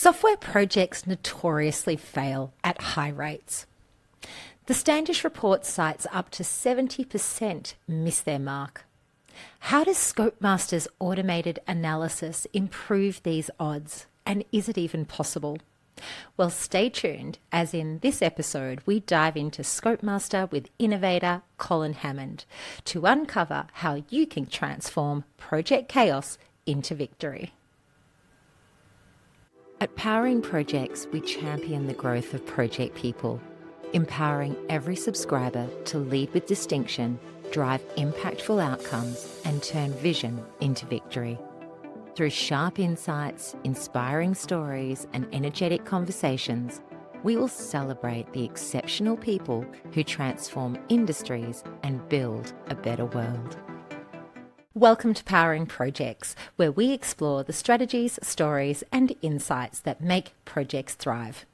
Software projects notoriously fail at high rates. The Standish report cites up to 70% miss their mark. How does ScopeMaster's automated analysis improve these odds, and is it even possible? Well, stay tuned, as in this episode we dive into ScopeMaster with innovator Colin Hammond to uncover how you can transform project chaos into victory. At Powering ProjeX, we champion the growth of project people, empowering every subscriber to lead with distinction, drive impactful outcomes, and turn vision into victory. Through sharp insights, inspiring stories, and energetic conversations, we will celebrate the exceptional people who transform industries and build a better world. Welcome to Powering ProjeX, where we explore the strategies, stories, and insights that make projects thrive.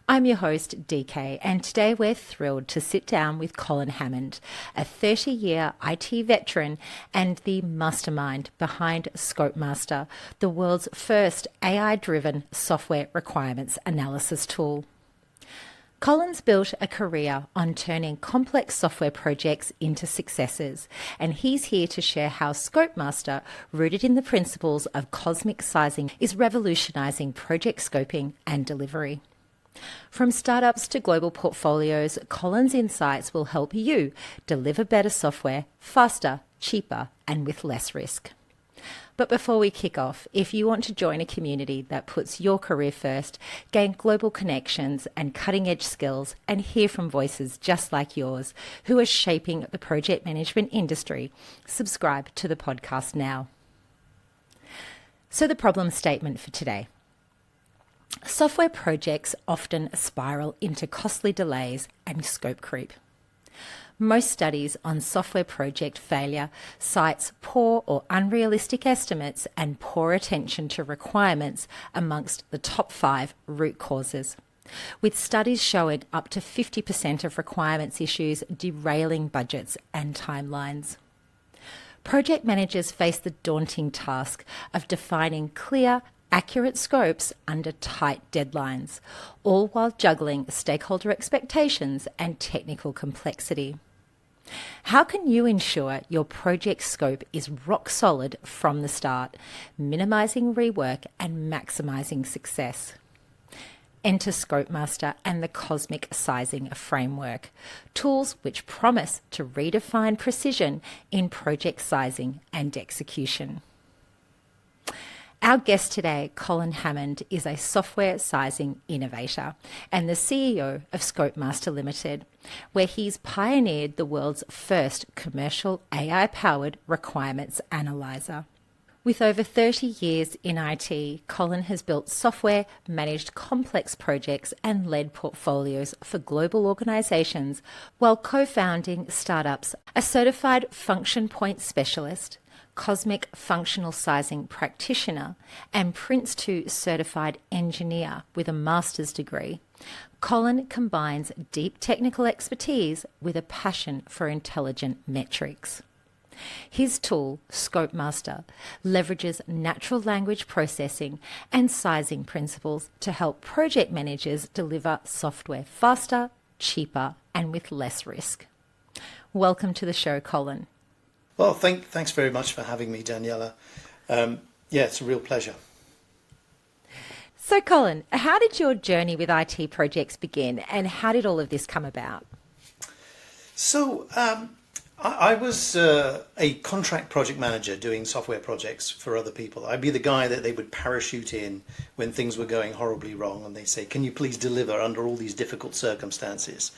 I'm your host, DK, and today we're thrilled to sit down with Colin Hammond, a 30-year IT veteran and the mastermind behind ScopeMaster, the world's first AI-driven software requirements analysis tool. Colin's built a career on turning complex software projects into successes, and he's here to share how ScopeMaster, rooted in the principles of cosmic sizing, is revolutionizing project scoping and delivery. From startups to global portfolios, Colin's insights will help you deliver better software faster, cheaper, and with less risk. But before we kick off, if you want to join a community that puts your career first, gain global connections and cutting-edge skills, and hear from voices just like yours who are shaping the project management industry, subscribe to the podcast now. So the problem statement for today. Software projects often spiral into costly delays and scope creep. Most studies on software project failure cites poor or unrealistic estimates and poor attention to requirements amongst the top 5 root causes, with studies showing up to 50% of requirements issues derailing budgets and timelines. Project managers face the daunting task of defining clear, accurate scopes under tight deadlines, all while juggling stakeholder expectations and technical complexity. How can you ensure your project scope is rock solid from the start, minimizing rework and maximizing success? Enter ScopeMaster and the Cosmic Sizing Framework, tools which promise to redefine precision in project sizing and execution. Our guest today, Colin Hammond, is a software sizing innovator and the CEO of ScopeMaster Ltd, where he's pioneered the world's first commercial AI-powered requirements analyzer. With over 30 years in IT, Colin has built software, managed complex projects, and led portfolios for global organizations while co-founding startups, a certified function point specialist, Cosmic Functional Sizing Practitioner, and Prince 2 certified engineer with a master's degree. Colin combines deep technical expertise with a passion for intelligent metrics. His tool, ScopeMaster, leverages natural language processing and sizing principles to help project managers deliver software faster, cheaper, and with less risk. Welcome to the show, Colin. Well, thanks very much for having me, Daniela. It's a real pleasure. So, Colin, how did your journey with IT projects begin, and how did all of this come about? So, I was a contract project manager doing software projects for other people. I'd be the guy that they would parachute in when things were going horribly wrong, and they'd say, "Can you please deliver under all these difficult circumstances?"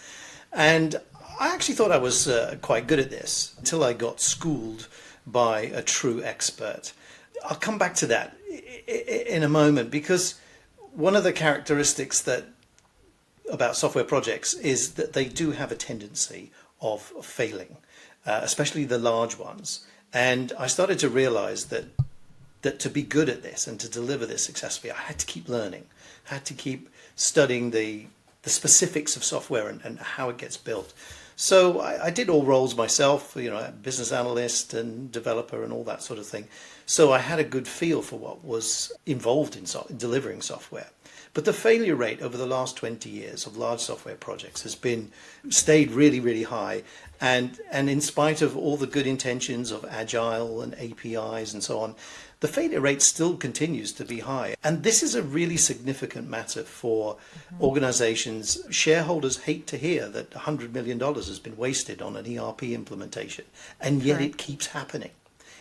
And I actually thought I was quite good at this until I got schooled by a true expert. I'll come back to that in a moment, because one of the characteristics about software projects is that they do have a tendency of failing, especially the large ones. And I started to realize that to be good at this and to deliver this successfully, I had to keep learning, I had to keep studying the specifics of software and how it gets built. So I did all roles myself, business analyst and developer and all that sort of thing. So I had a good feel for what was involved in delivering software. But the failure rate over the last 20 years of large software projects has stayed really, really high. And in spite of all the good intentions of Agile and APIs and so on, the failure rate still continues to be high. And this is a really significant matter for organizations. Shareholders hate to hear that $100 million has been wasted on an ERP implementation, and yet it keeps happening.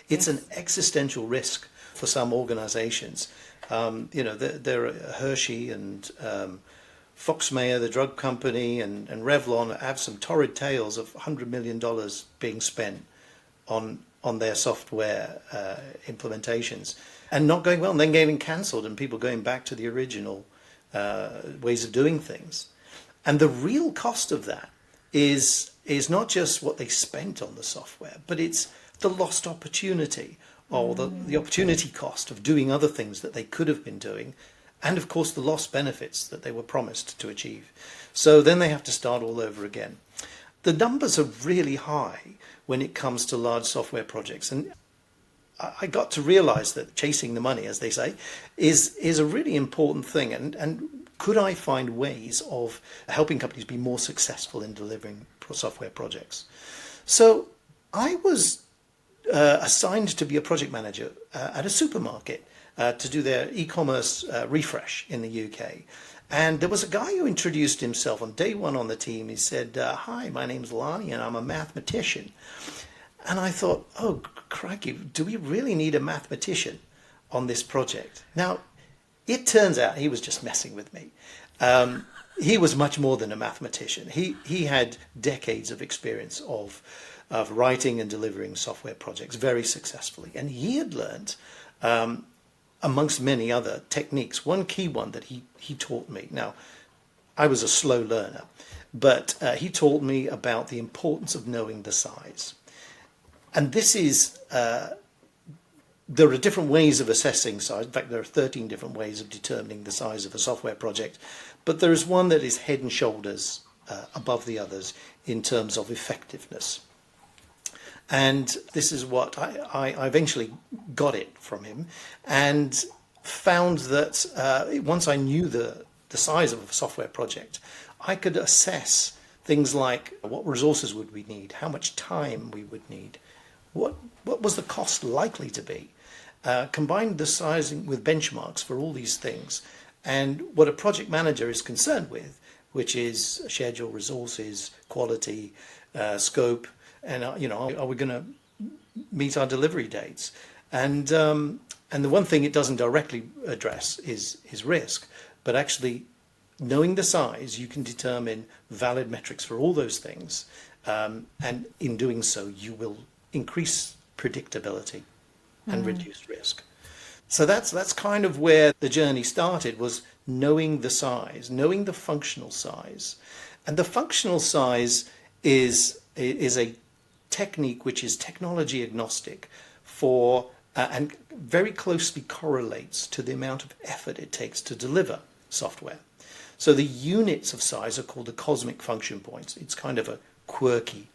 It's an existential risk for some organizations. There are Hershey and Foxmayer, the drug company, and Revlon have some torrid tales of $100 million being spent on their software implementations and not going well, and then getting cancelled and people going back to the original ways of doing things. And the real cost of that is not just what they spent on the software, but it's the lost opportunity, or the opportunity cost of doing other things that they could have been doing, and of course the lost benefits that they were promised to achieve. So then they have to start all over again. The numbers are really high when it comes to large software projects, and I got to realize that chasing the money, as they say, is a really important thing. And could I find ways of helping companies be more successful in delivering software projects? So I was assigned to be a project manager at a supermarket to do their e-commerce refresh in the UK. And there was a guy who introduced himself on day one on the team. He said, "Hi, my name's Lonnie and I'm a mathematician." And I thought, oh, crikey, do we really need a mathematician on this project? Now, it turns out he was just messing with me. He was much more than a mathematician. He had decades of experience of writing and delivering software projects very successfully. And he had learned, amongst many other techniques, one key one that he taught me. Now, I was a slow learner, but he taught me about the importance of knowing the size. And this is, there are different ways of assessing size. In fact, there are 13 different ways of determining the size of a software project. But there is one that is head and shoulders above the others in terms of effectiveness. And this is what I eventually got it from him, and found that once I knew the size of a software project, I could assess things like what resources would we need, how much time we would need, what was the cost likely to be, combine the sizing with benchmarks for all these things, and what a project manager is concerned with, which is schedule, resources, quality, scope, and are we going to meet our delivery dates? And the one thing it doesn't directly address is risk, but actually knowing the size, you can determine valid metrics for all those things, and in doing so, you will increase predictability and reduce risk. So that's kind of where the journey started, was knowing the size, knowing the functional size. And the functional size is a technique which is technology agnostic for and very closely correlates to the amount of effort it takes to deliver software. So the units of size are called the cosmic function points. It's kind of a quirky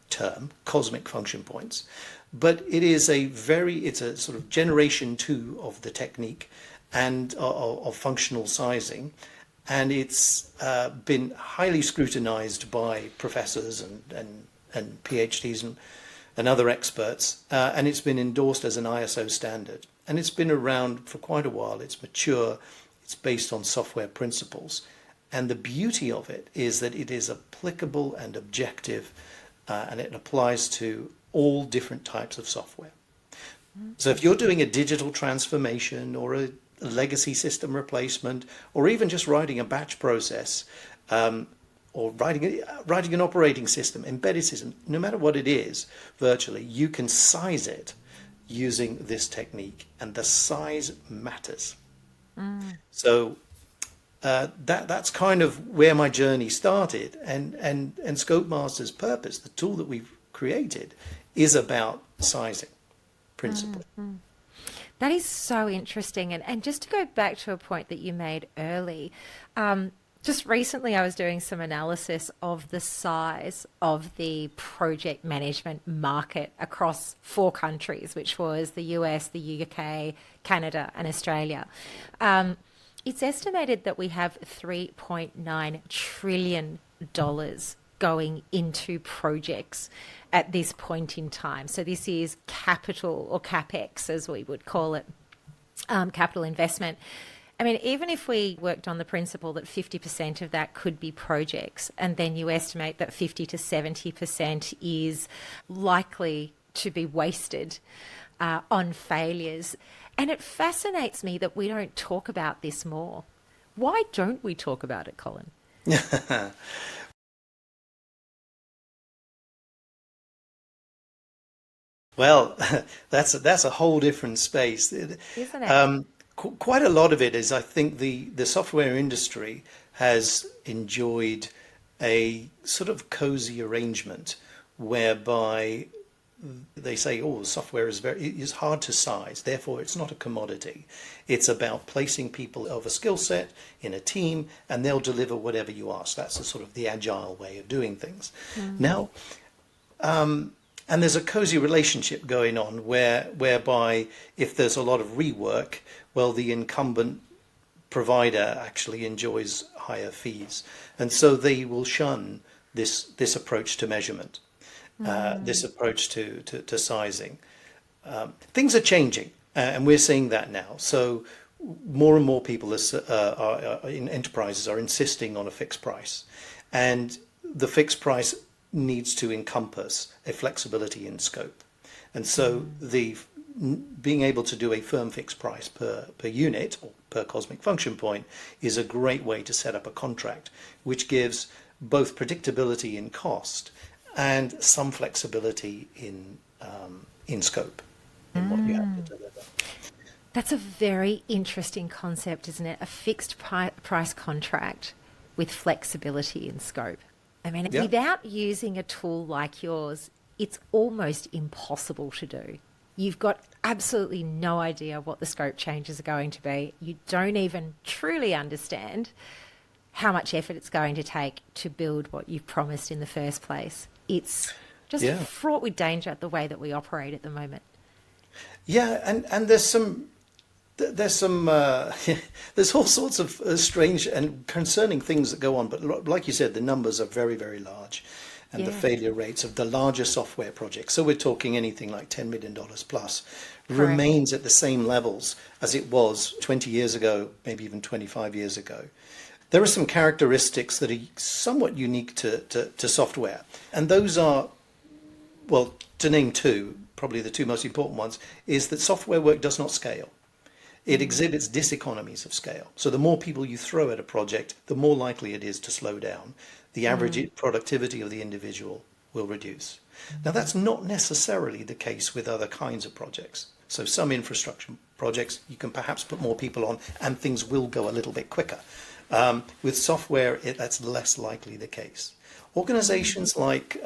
term, cosmic function points, but it's a sort of generation 2 of the technique and of functional sizing, and it's been highly scrutinized by professors and PhDs and other experts, and it's been endorsed as an ISO standard, and it's been around for quite a while. It's mature, it's based on software principles, and the beauty of it is that it is applicable and objective, and it applies to all different types of software. So if you're doing a digital transformation or a legacy system replacement, or even just writing a batch process, or writing an operating system, embedded system, no matter what it is, virtually, you can size it using this technique, and the size matters. So that's kind of where my journey started, and ScopeMaster's purpose, the tool that we've created, is about sizing principle. That is so interesting. And just to go back to a point that you made early, Just recently, I was doing some analysis of the size of the project management market across 4 countries, which was the US, the UK, Canada, and Australia. It's estimated that we have $3.9 trillion going into projects at this point in time. So this is capital, or capex as we would call it, capital investment. I mean, even if we worked on the principle that 50% of that could be projects, and then you estimate that 50 to 70% is likely to be wasted on failures. And it fascinates me that we don't talk about this more. Why don't we talk about it, Colin? Well, that's a whole different space. Isn't it? Quite a lot of it is, I think, the software industry has enjoyed a sort of cozy arrangement whereby they say, oh, software is hard to size, therefore it's not a commodity. It's about placing people of a skill set in a team, and they'll deliver whatever you ask. That's a sort of the agile way of doing things. Now, and there's a cozy relationship going on whereby if there's a lot of rework, well, the incumbent provider actually enjoys higher fees. And so they will shun this approach to measurement, this approach to sizing. Things are changing, and we're seeing that now. So more and more people in enterprises are insisting on a fixed price. And the fixed price needs to encompass a flexibility in scope. And so being able to do a firm fixed price per unit or per cosmic function point is a great way to set up a contract, which gives both predictability in cost and some flexibility in scope in what you have to deliver. That's a very interesting concept, isn't it? A fixed price contract with flexibility in scope. I mean, Yeah. without using a tool like yours, it's almost impossible to do. You've got absolutely no idea what the scope changes are going to be. You don't even truly understand how much effort it's going to take to build what you've promised in the first place. It's just Yeah. fraught with danger the way that we operate at the moment. Yeah, and there's there's all sorts of strange and concerning things that go on, but like you said, the numbers are very, very large, and the Yeah. failure rates of the larger software projects, so we're talking anything like $10 million plus, Correct. remains at the same levels as it was 20 years ago, maybe even 25 years ago. There are some characteristics that are somewhat unique to software, and those are, well, to name two, probably the two most important ones, is that software work does not scale. It exhibits diseconomies of scale. So the more people you throw at a project, the more likely it is to slow down. The average productivity of the individual will reduce. Now, that's not necessarily the case with other kinds of projects. So some infrastructure projects, you can perhaps put more people on and things will go a little bit quicker. With software, that's less likely the case. Organizations like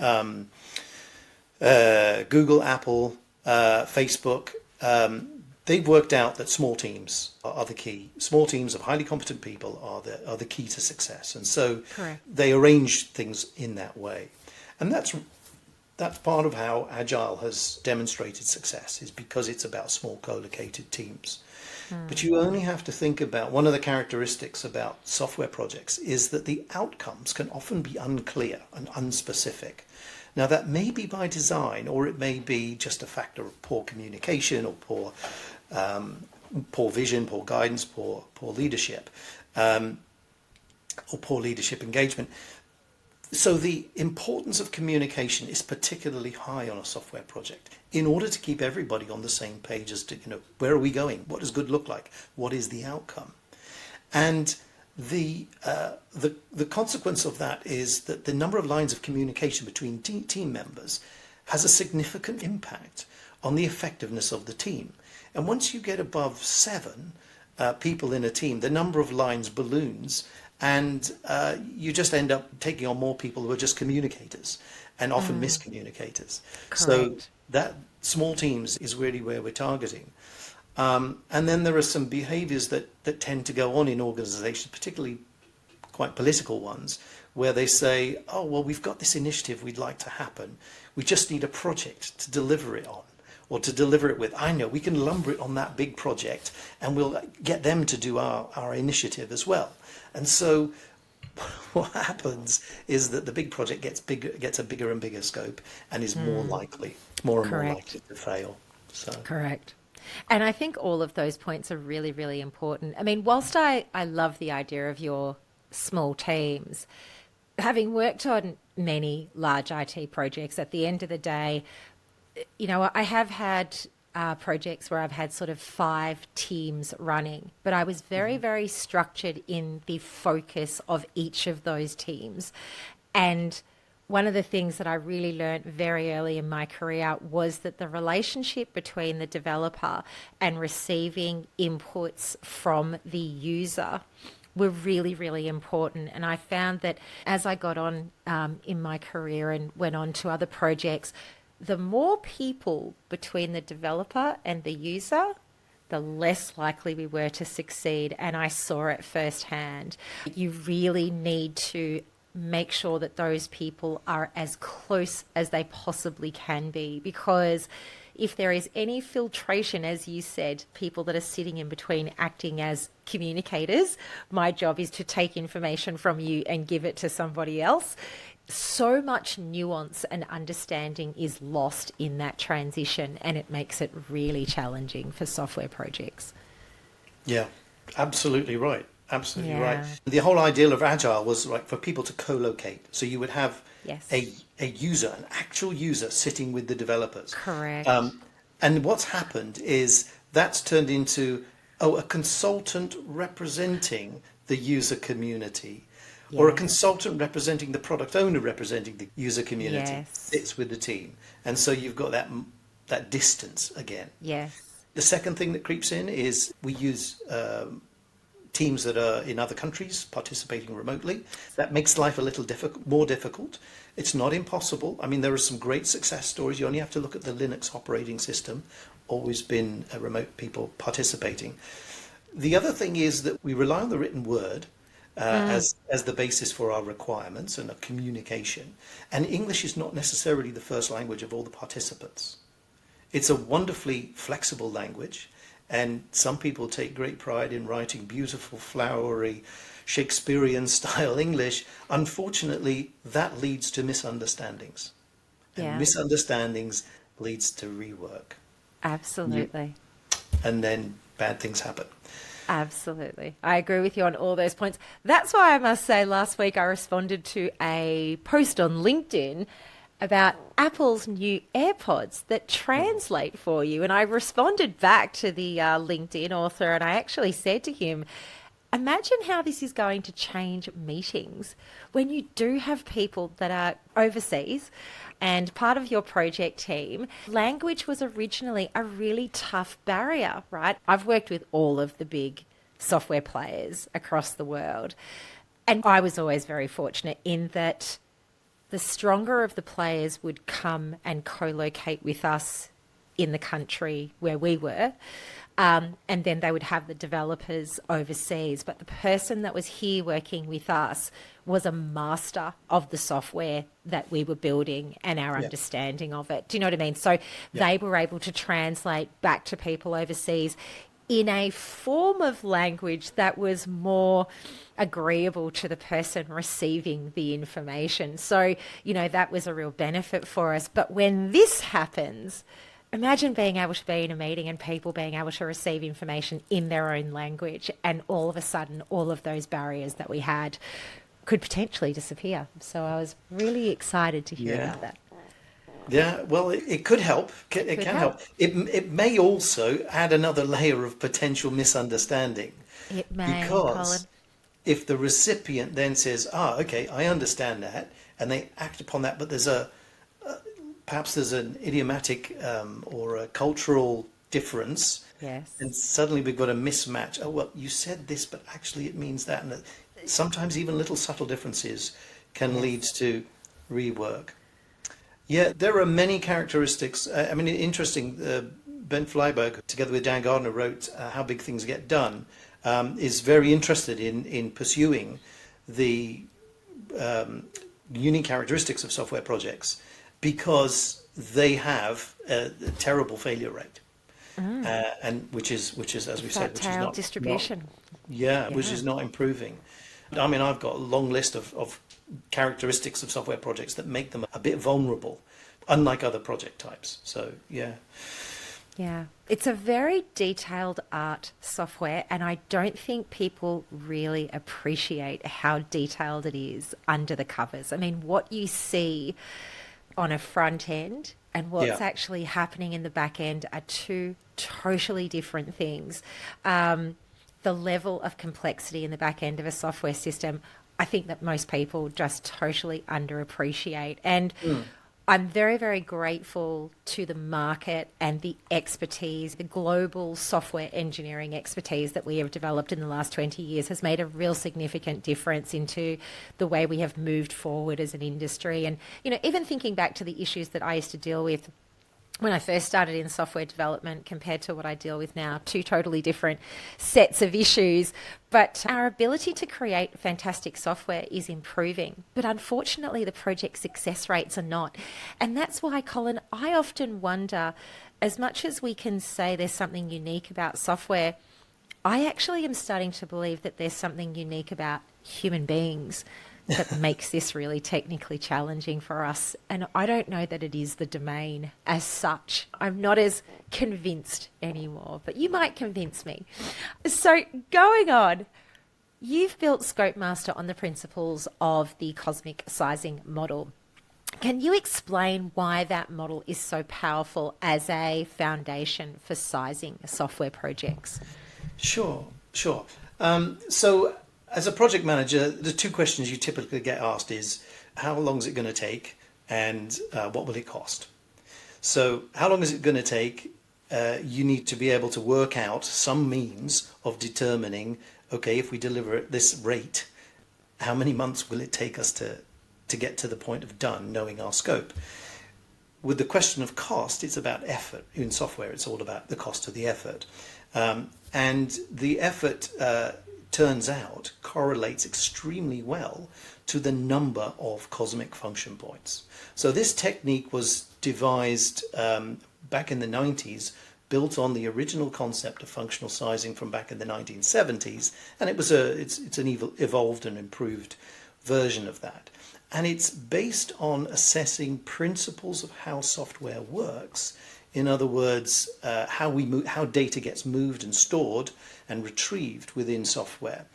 Google, Apple, Facebook, they've worked out that small teams are the key. Small teams of highly competent people are the key to success, and so Correct. they arrange things in that way. And that's part of how Agile has demonstrated success, is because it's about small co-located teams. But you only have to think about one of the characteristics about software projects is that the outcomes can often be unclear and unspecific. Now, that may be by design, or it may be just a factor of poor communication, or poor vision, poor guidance, poor leadership, or poor leadership engagement. So the importance of communication is particularly high on a software project in order to keep everybody on the same page as to, where are we going? What does good look like? What is the outcome? And the consequence of that is that the number of lines of communication between team members has a significant impact on the effectiveness of the team. And once you get above 7 people in a team, the number of lines balloons, and you just end up taking on more people who are just communicators and often miscommunicators. So Correct. that small teams is really where we're targeting. And then there are some behaviors that tend to go on in organizations, particularly quite political ones, where they say, oh, well, we've got this initiative we'd like to happen. We just need a project to deliver it on, or to deliver it with. I know we can lumber it on that big project and we'll get them to do our initiative as well. And so what happens is that the big project gets a bigger and bigger scope, and is more and more likely to fail. So Correct. And I think all of those points are really, really important. I mean, whilst I love the idea of your small teams, having worked on many large IT projects, at the end of the day, you know, I have had projects where I've had sort of 5 teams running, but I was very, very structured in the focus of each of those teams. And one of the things that I really learned very early in my career was that the relationship between the developer and receiving inputs from the user were really, really important. And I found that as I got on in my career and went on to other projects, the more people between the developer and the user, the less likely we were to succeed. And I saw it firsthand. You really need to make sure that those people are as close as they possibly can be, because if there is any filtration, as you said, people that are sitting in between acting as communicators, my job is to take information from you and give it to somebody else. So much nuance and understanding is lost in that transition, and it makes it really challenging for software projects. yeah, absolutely right. Absolutely Yeah. right. The whole ideal of agile was like for people to co-locate. So you would have Yes. a user, an actual user sitting with the developers. Correct. And what's happened is that's turned into a consultant representing the user community, or a Yeah. consultant representing the product owner representing the user community Yes. sits with the team. And so you've got that distance again. Yes. The second thing that creeps in is we use teams that are in other countries participating remotely. That makes life a little more difficult. It's not impossible. I mean, there are some great success stories. You only have to look at the Linux operating system. Always been remote people participating. The other thing is that we rely on the written word as the basis for our requirements and our communication. And English is not necessarily the first language of all the participants. It's a wonderfully flexible language. And some people take great pride in writing beautiful, flowery, Shakespearean style English. Unfortunately, that leads to misunderstandings. And Yeah. misunderstandings leads to rework. Absolutely. And then bad things happen. Absolutely. I agree with you on all those points. That's why I must say last week I responded to a post on LinkedIn about Apple's new AirPods that translate for you. And I responded back to the LinkedIn author, and I actually said to him, imagine how this is going to change meetings when you do have people that are overseas and part of your project team. Language was originally a really tough barrier, right? I've worked with all of the big software players across the world, and I was always very fortunate in that the stronger of the players would come and co-locate with us in the country where we were. And then they would have the developers overseas. But the person that was here working with us was a master of the software that we were building and our understanding of it. Do you know what I mean? So they were able to translate back to people overseas in a form of language that was more agreeable to the person receiving the information. So, you know, that was a real benefit for us. But when this happens, imagine being able to be in a meeting and people being able to receive information in their own language, and all of a sudden all of those barriers that we had could potentially disappear. So I was really excited to hear about that. Yeah, well, it could help. It can help. It may also add another layer of potential misunderstanding. It may, Because Colin. if the recipient then says, okay, I understand that, and they act upon that, but there's perhaps there's an idiomatic or a cultural difference, Yes. and suddenly we've got a mismatch. Oh, well, you said this, but actually it means that. And sometimes even little subtle differences can lead to rework. Yeah, there are many characteristics. I mean, interesting. Ben Flyberg, together with Dan Gardner, wrote How Big Things Get Done, is very interested in pursuing the unique characteristics of software projects because they have a terrible failure rate, and which is as we said, which is not distribution. which is not improving. I mean, I've got a long list of characteristics of software projects that make them a bit vulnerable, unlike other project types. So Yeah, it's a very detailed art, software, and I don't think people really appreciate how detailed it is under the covers. I mean, what you see on a front end and what's actually happening in the back end are two totally different things. The level of complexity in the back end of a software system, I think that most people just totally underappreciate. And I'm very, very grateful to the market and the expertise, the global software engineering expertise that we have developed in the last 20 years has made a real significant difference into the way we have moved forward as an industry. And, you know, even thinking back to the issues that I used to deal with when I first started in software development compared to what I deal with now, two totally different sets of issues. But our ability to create fantastic software is improving. But unfortunately, the project success rates are not. And that's why, Colin, I often wonder, as much as we can say there's something unique about software, I actually am starting to believe that there's something unique about human beings that makes this really technically challenging for us. And I don't know that it is the domain as such. I'm not as convinced anymore, but you might convince me. So going on, you've built ScopeMaster on the principles of the cosmic sizing model. Can you explain why that model is so powerful as a foundation for sizing software projects? Sure. So as a project manager, the two questions you typically get asked is, how long is it going to take, and what will it cost? So how long is it going to take? You need to be able to work out some means of determining, okay, if we deliver at this rate, how many months will it take us to get to the point of done, knowing our scope? With the question of cost, it's about effort. In software, it's all about the cost of the effort. And the effort turns out correlates extremely well to the number of cosmic function points. So this technique was devised back in the 90s, built on the original concept of functional sizing from back in the 1970s, and it's an evolved and improved version of that. And it's based on assessing principles of how software works. In other words, how data gets moved and stored and retrieved within software.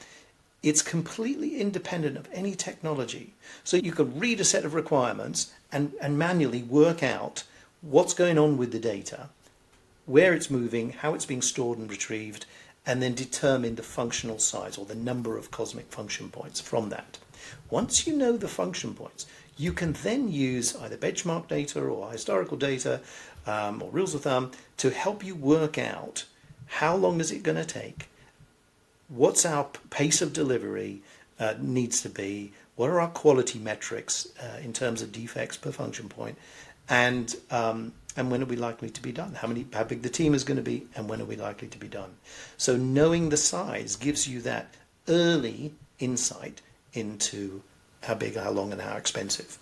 It's completely independent of any technology. So you could read a set of requirements and manually work out what's going on with the data, where it's moving, how it's being stored and retrieved, and then determine the functional size or the number of cosmic function points from that. Once you know the function points, you can then use either benchmark data or historical data or rules of thumb to help you work out how long is it going to take, what's our pace of delivery needs to be, what are our quality metrics in terms of defects per function point, and when are we likely to be done, how big the team is going to be, and when are we likely to be done. So knowing the size gives you that early insight into how big, how long, and how expensive.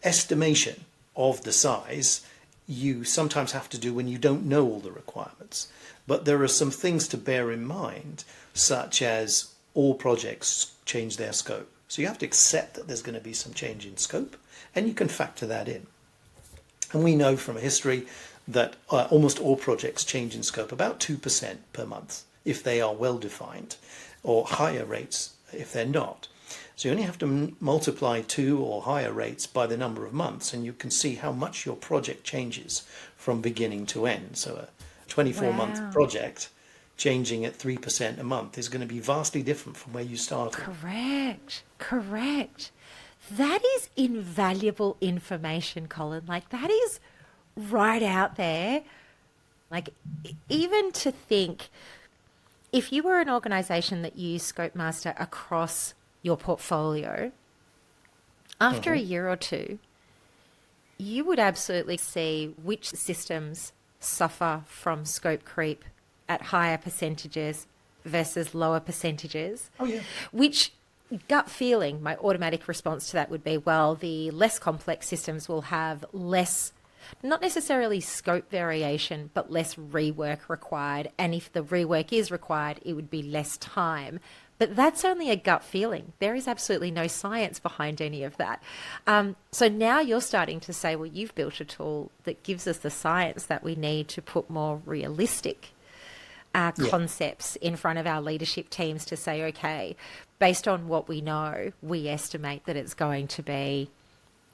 Estimation of the size you sometimes have to do when you don't know all the requirements. But there are some things to bear in mind, such as all projects change their scope. So you have to accept that there's going to be some change in scope, and you can factor that in. And we know from history that almost all projects change in scope about 2% per month if they are well defined, or higher rates if they're not. So you only have to multiply 2 or higher rates by the number of months, and you can see how much your project changes from beginning to end. So a 24-month project changing at 3% a month is going to be vastly different from where you started. Correct. That is invaluable information, Colin. Like, that is right out there. Like, even to think, if you were an organisation that used ScopeMaster across your portfolio, after a year or two, you would absolutely see which systems suffer from scope creep at higher percentages versus lower percentages. Oh, yeah. Which gut feeling, my automatic response to that would be, well, the less complex systems will have less, not necessarily scope variation, but less rework required. And if the rework is required, it would be less time. But that's only a gut feeling. There is absolutely no science behind any of that. So now you're starting to say, well, you've built a tool that gives us the science that we need to put more realistic concepts in front of our leadership teams to say, okay, based on what we know, we estimate that it's going to be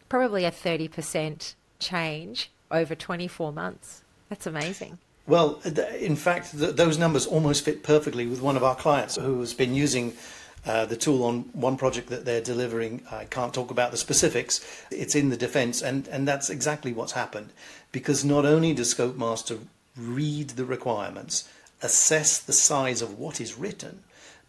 probably a 30% change over 24 months. That's amazing. Well, in fact, those numbers almost fit perfectly with one of our clients who has been using the tool on one project that they're delivering. I can't talk about the specifics. It's in the defense, and that's exactly what's happened. Because not only does ScopeMaster read the requirements, assess the size of what is written,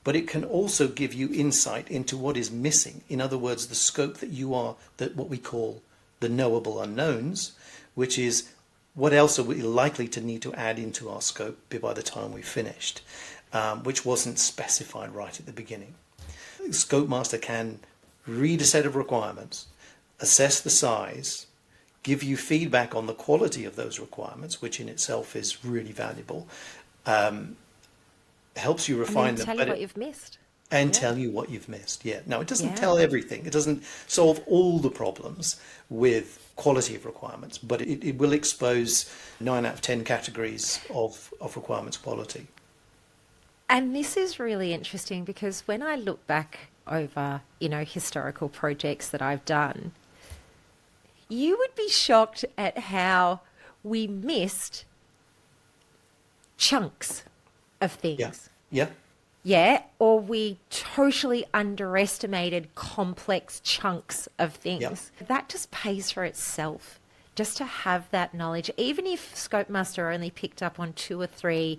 but it can also give you insight into what is missing. In other words, the scope that you are, that what we call the knowable unknowns, which is what else are we likely to need to add into our scope by the time we've finished, which wasn't specified right at the beginning. ScopeMaster can read a set of requirements, assess the size, give you feedback on the quality of those requirements, which in itself is really valuable, helps you refine them. Tell you what you've missed. And tell you what you've missed. Yeah. Now, it doesn't tell everything. It doesn't solve all the problems with quality of requirements, but it will expose 9 out of 10 categories of requirements quality. And this is really interesting because when I look back over, historical projects that I've done, you would be shocked at how we missed chunks of things. Yeah, or we totally underestimated complex chunks of things. That just pays for itself, just to have that knowledge. Even if ScopeMaster only picked up on 2 or 3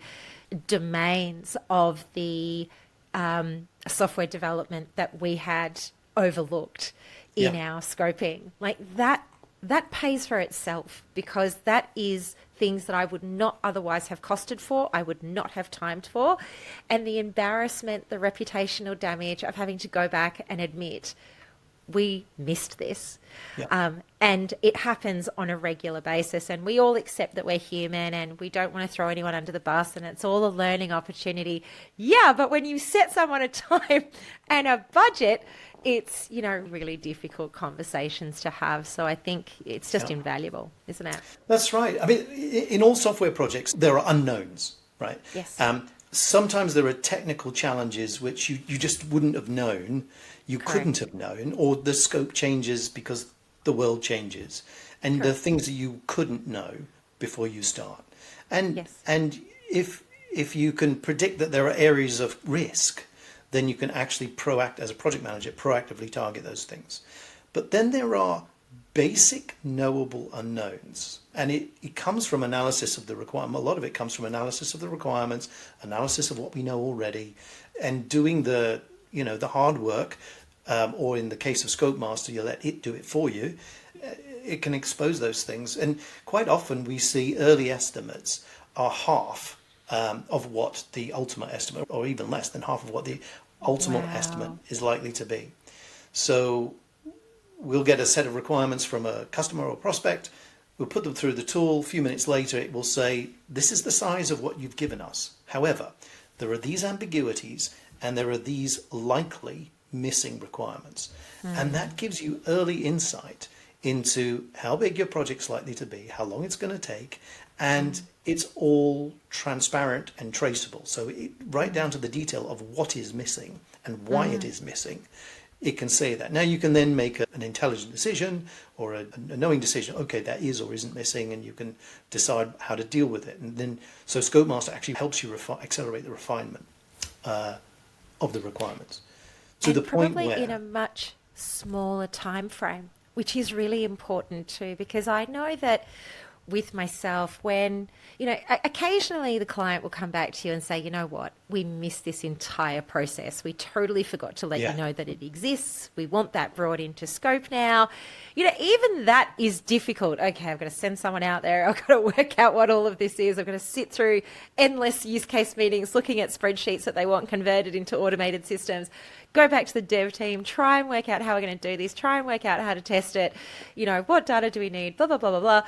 domains of the software development that we had overlooked in our scoping, like that pays for itself, because that is things that I would not otherwise have costed for, I would not have timed for, and the embarrassment, the reputational damage of having to go back and admit we missed this. And it happens on a regular basis, and we all accept that we're human and we don't want to throw anyone under the bus, and it's all a learning opportunity. Yeah, but when you set someone a time and a budget, it's, really difficult conversations to have. So I think it's just invaluable, isn't it? That's right. I mean, in all software projects, there are unknowns, right? Yes. Sometimes there are technical challenges which you just wouldn't have known, you couldn't have known, or the scope changes because the world changes. And there are things that you couldn't know before you start. And if you can predict that there are areas of risk, then you can actually as a project manager, proactively target those things. But then there are basic knowable unknowns, and it comes from analysis of the requirement. A lot of it comes from analysis of the requirements, analysis of what we know already, and doing the hard work, or in the case of ScopeMaster, you let it do it for you. It can expose those things, and quite often we see early estimates are half of what the ultimate estimate, or even less than half of what the ultimate estimate is likely to be. So we'll get a set of requirements from a customer or prospect, we'll put them through the tool, a few minutes later it will say, this is the size of what you've given us. However, there are these ambiguities and there are these likely missing requirements. And that gives you early insight into how big your project's likely to be, how long it's going to take, and it's all transparent and traceable. So right down to the detail of what is missing and why it is missing, it can say that. Now you can then make an intelligent decision or a knowing decision. Okay, that is or isn't missing, and you can decide how to deal with it. And then, so ScopeMaster actually helps you accelerate the refinement of the requirements to the point where, probably in a much smaller time frame, which is really important too, because I know that with myself when, occasionally the client will come back to you and say, you know what, we missed this entire process. We totally forgot to let you know that it exists. We want that brought into scope now. Even that is difficult. Okay, I've got to send someone out there. I've got to work out what all of this is. I've got to sit through endless use case meetings, looking at spreadsheets that they want converted into automated systems. Go back to the dev team, try and work out how we're going to do this, try and work out how to test it. What data do we need? Blah, blah, blah, blah, blah.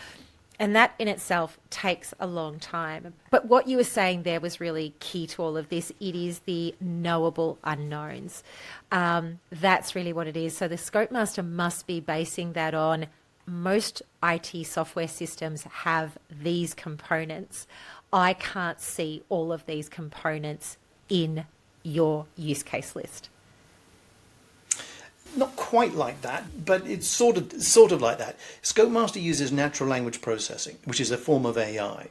And that in itself takes a long time. But what you were saying there was really key to all of this. It is the knowable unknowns. That's really what it is. So the ScopeMaster must be basing that on most IT software systems have these components. I can't see all of these components in your use case list. Not quite like that, but it's sort of like that. ScopeMaster uses natural language processing, which is a form of AI.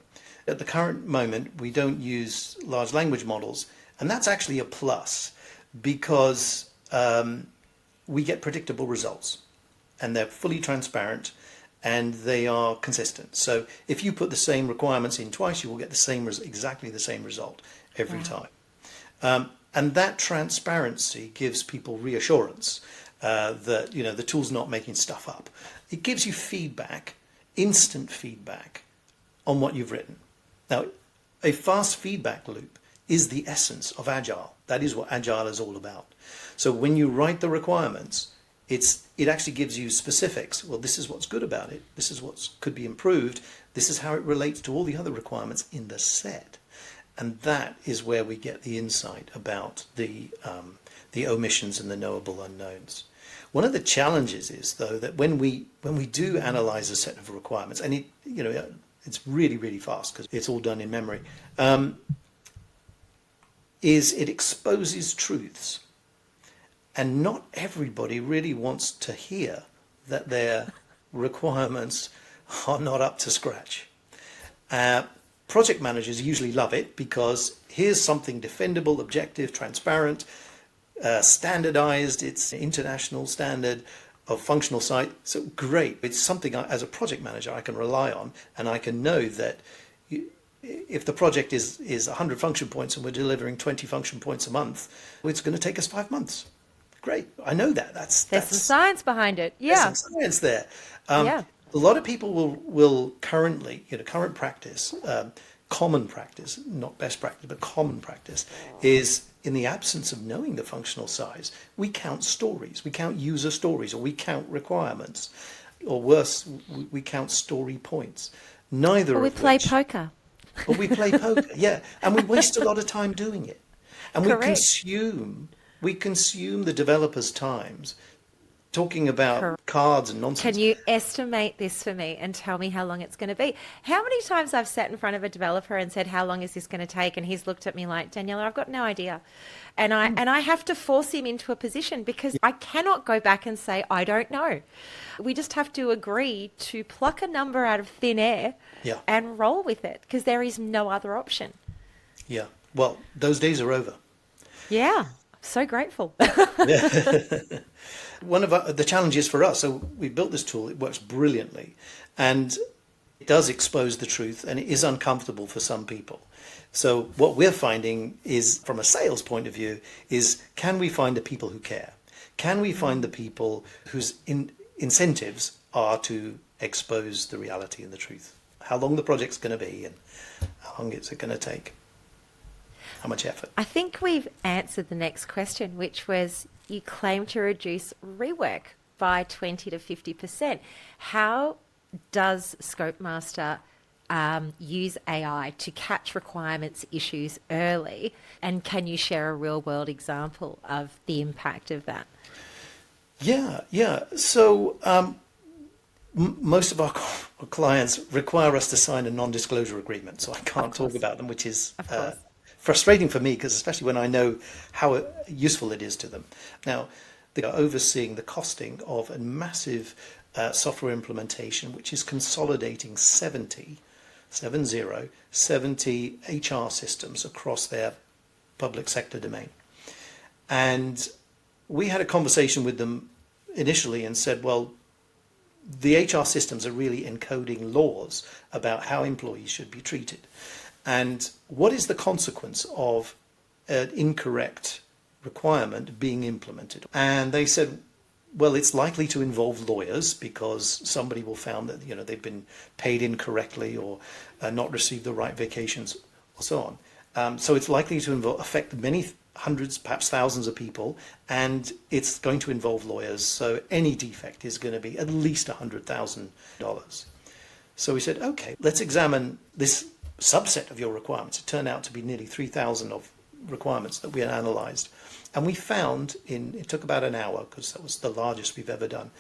At the current moment, we don't use large language models, and that's actually a plus because we get predictable results, and they're fully transparent, and they are consistent. So if you put the same requirements in twice, you will get exactly the same result every time. And that transparency gives people reassurance that the tool's not making stuff up. It gives you feedback, instant feedback on what you've written. Now, a fast feedback loop is the essence of Agile. That is what Agile is all about. So when you write the requirements, it actually gives you specifics. Well, this is what's good about it. This is what could be improved. This is how it relates to all the other requirements in the set. And that is where we get the insight about the omissions and the knowable unknowns. One of the challenges is, though, that when we do analyze a set of requirements, and it's really, really fast because it's all done in memory, is it exposes truths. And not everybody really wants to hear that their requirements are not up to scratch. Project managers usually love it because here's something defendable, objective, transparent, standardized. It's international standard of functional site. So great. It's something as a project manager I can rely on, and I can know that if the project is 100 function points and we're delivering 20 function points a month, it's going to take us 5 months. Great. I know that. There's some science behind it. Yeah. There's some science there. A lot of people will currently, current practice, common practice, not best practice, but common practice is in the absence of knowing the functional size, we count stories, we count user stories, or we count requirements, or worse, we count story points. Neither of which. Or we play poker. Or we play poker, yeah. And we waste a lot of time doing it. And Correct. we consume the developers' times talking about cards and nonsense. Can you estimate this for me and tell me how long it's going to be? How many times I've sat in front of a developer and said, how long is this going to take? And he's looked at me like, Daniela, I've got no idea. And I have to force him into a position because I cannot go back and say, I don't know. We just have to agree to pluck a number out of thin air and roll with it because there is no other option. Yeah. Well, those days are over. Yeah. So grateful. One of the challenges for us, so we built this tool, it works brilliantly, and it does expose the truth, and it is uncomfortable for some people. So what we're finding is, from a sales point of view, is can we find the people who care? Can we find the people whose incentives are to expose the reality and the truth? How long the project's going to be and how long is it going to take? How much effort? I think we've answered the next question, which was you claim to reduce rework by 20 to 50%. How does ScopeMaster use AI to catch requirements issues early? And can you share a real world example of the impact of that? Yeah. So most of our clients require us to sign a non-disclosure agreement, so I can't talk about them, which is frustrating for me, because especially when I know how useful it is to them. Now, they are overseeing the costing of a massive software implementation, which is consolidating 70 HR systems across their public sector domain. And we had a conversation with them initially and said, well, the HR systems are really encoding laws about how employees should be treated. And what is the consequence of an incorrect requirement being implemented? And they said, well, it's likely to involve lawyers because somebody will found that they've been paid incorrectly or not received the right vacations or so on. So it's likely to affect many hundreds, perhaps thousands of people, and it's going to involve lawyers. So any defect is going to be at least $100,000. So we said, okay, let's examine this subset of your requirements. It turned out to be nearly 3,000 of requirements that we had analysed. And we found it took about an hour, because that was the largest we've ever done.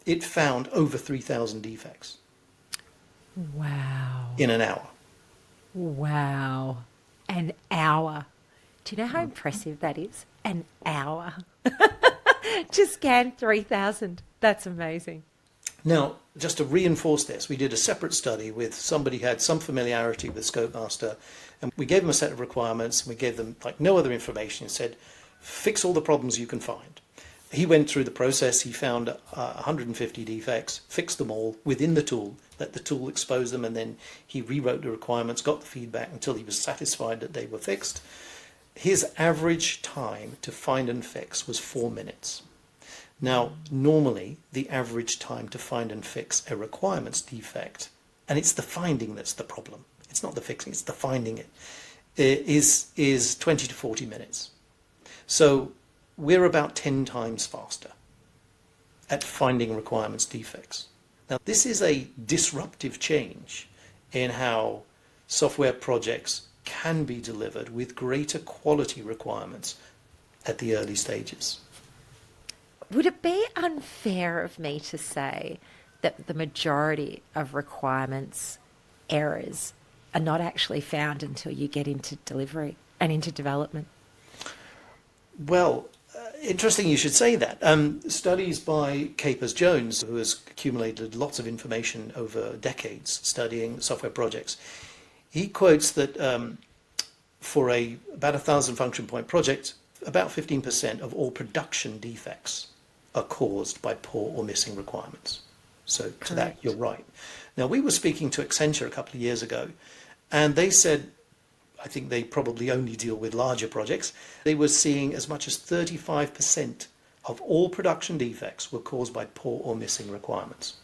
It found over 3,000 defects. Wow. In an hour. Wow. An hour. Do you know how impressive that is? An hour. To scan 3,000. That's amazing. Now, just to reinforce this, we did a separate study with somebody who had some familiarity with ScopeMaster, and we gave them a set of requirements, and we gave them no other information, and said, fix all the problems you can find. He went through the process, he found 150 defects, fixed them all within the tool, let the tool expose them, and then he rewrote the requirements, got the feedback until he was satisfied that they were fixed. His average time to find and fix was 4 minutes. Now, normally, the average time to find and fix a requirements defect, and it's the finding that's the problem. It's not the fixing, it's the finding it, is 20 to 40 minutes. So we're about 10 times faster at finding requirements defects. Now, this is a disruptive change in how software projects can be delivered with greater quality requirements at the early stages. Would it be unfair of me to say that the majority of requirements errors are not actually found until you get into delivery and into development? Well, interesting you should say that. Studies by Capers-Jones, who has accumulated lots of information over decades studying software projects, he quotes that for about 1,000 function point project, about 15% of all production defects are caused by poor or missing requirements. So to that, you're right. Now, we were speaking to Accenture a couple of years ago, and they said, I think they probably only deal with larger projects, they were seeing as much as 35% of all production defects were caused by poor or missing requirements.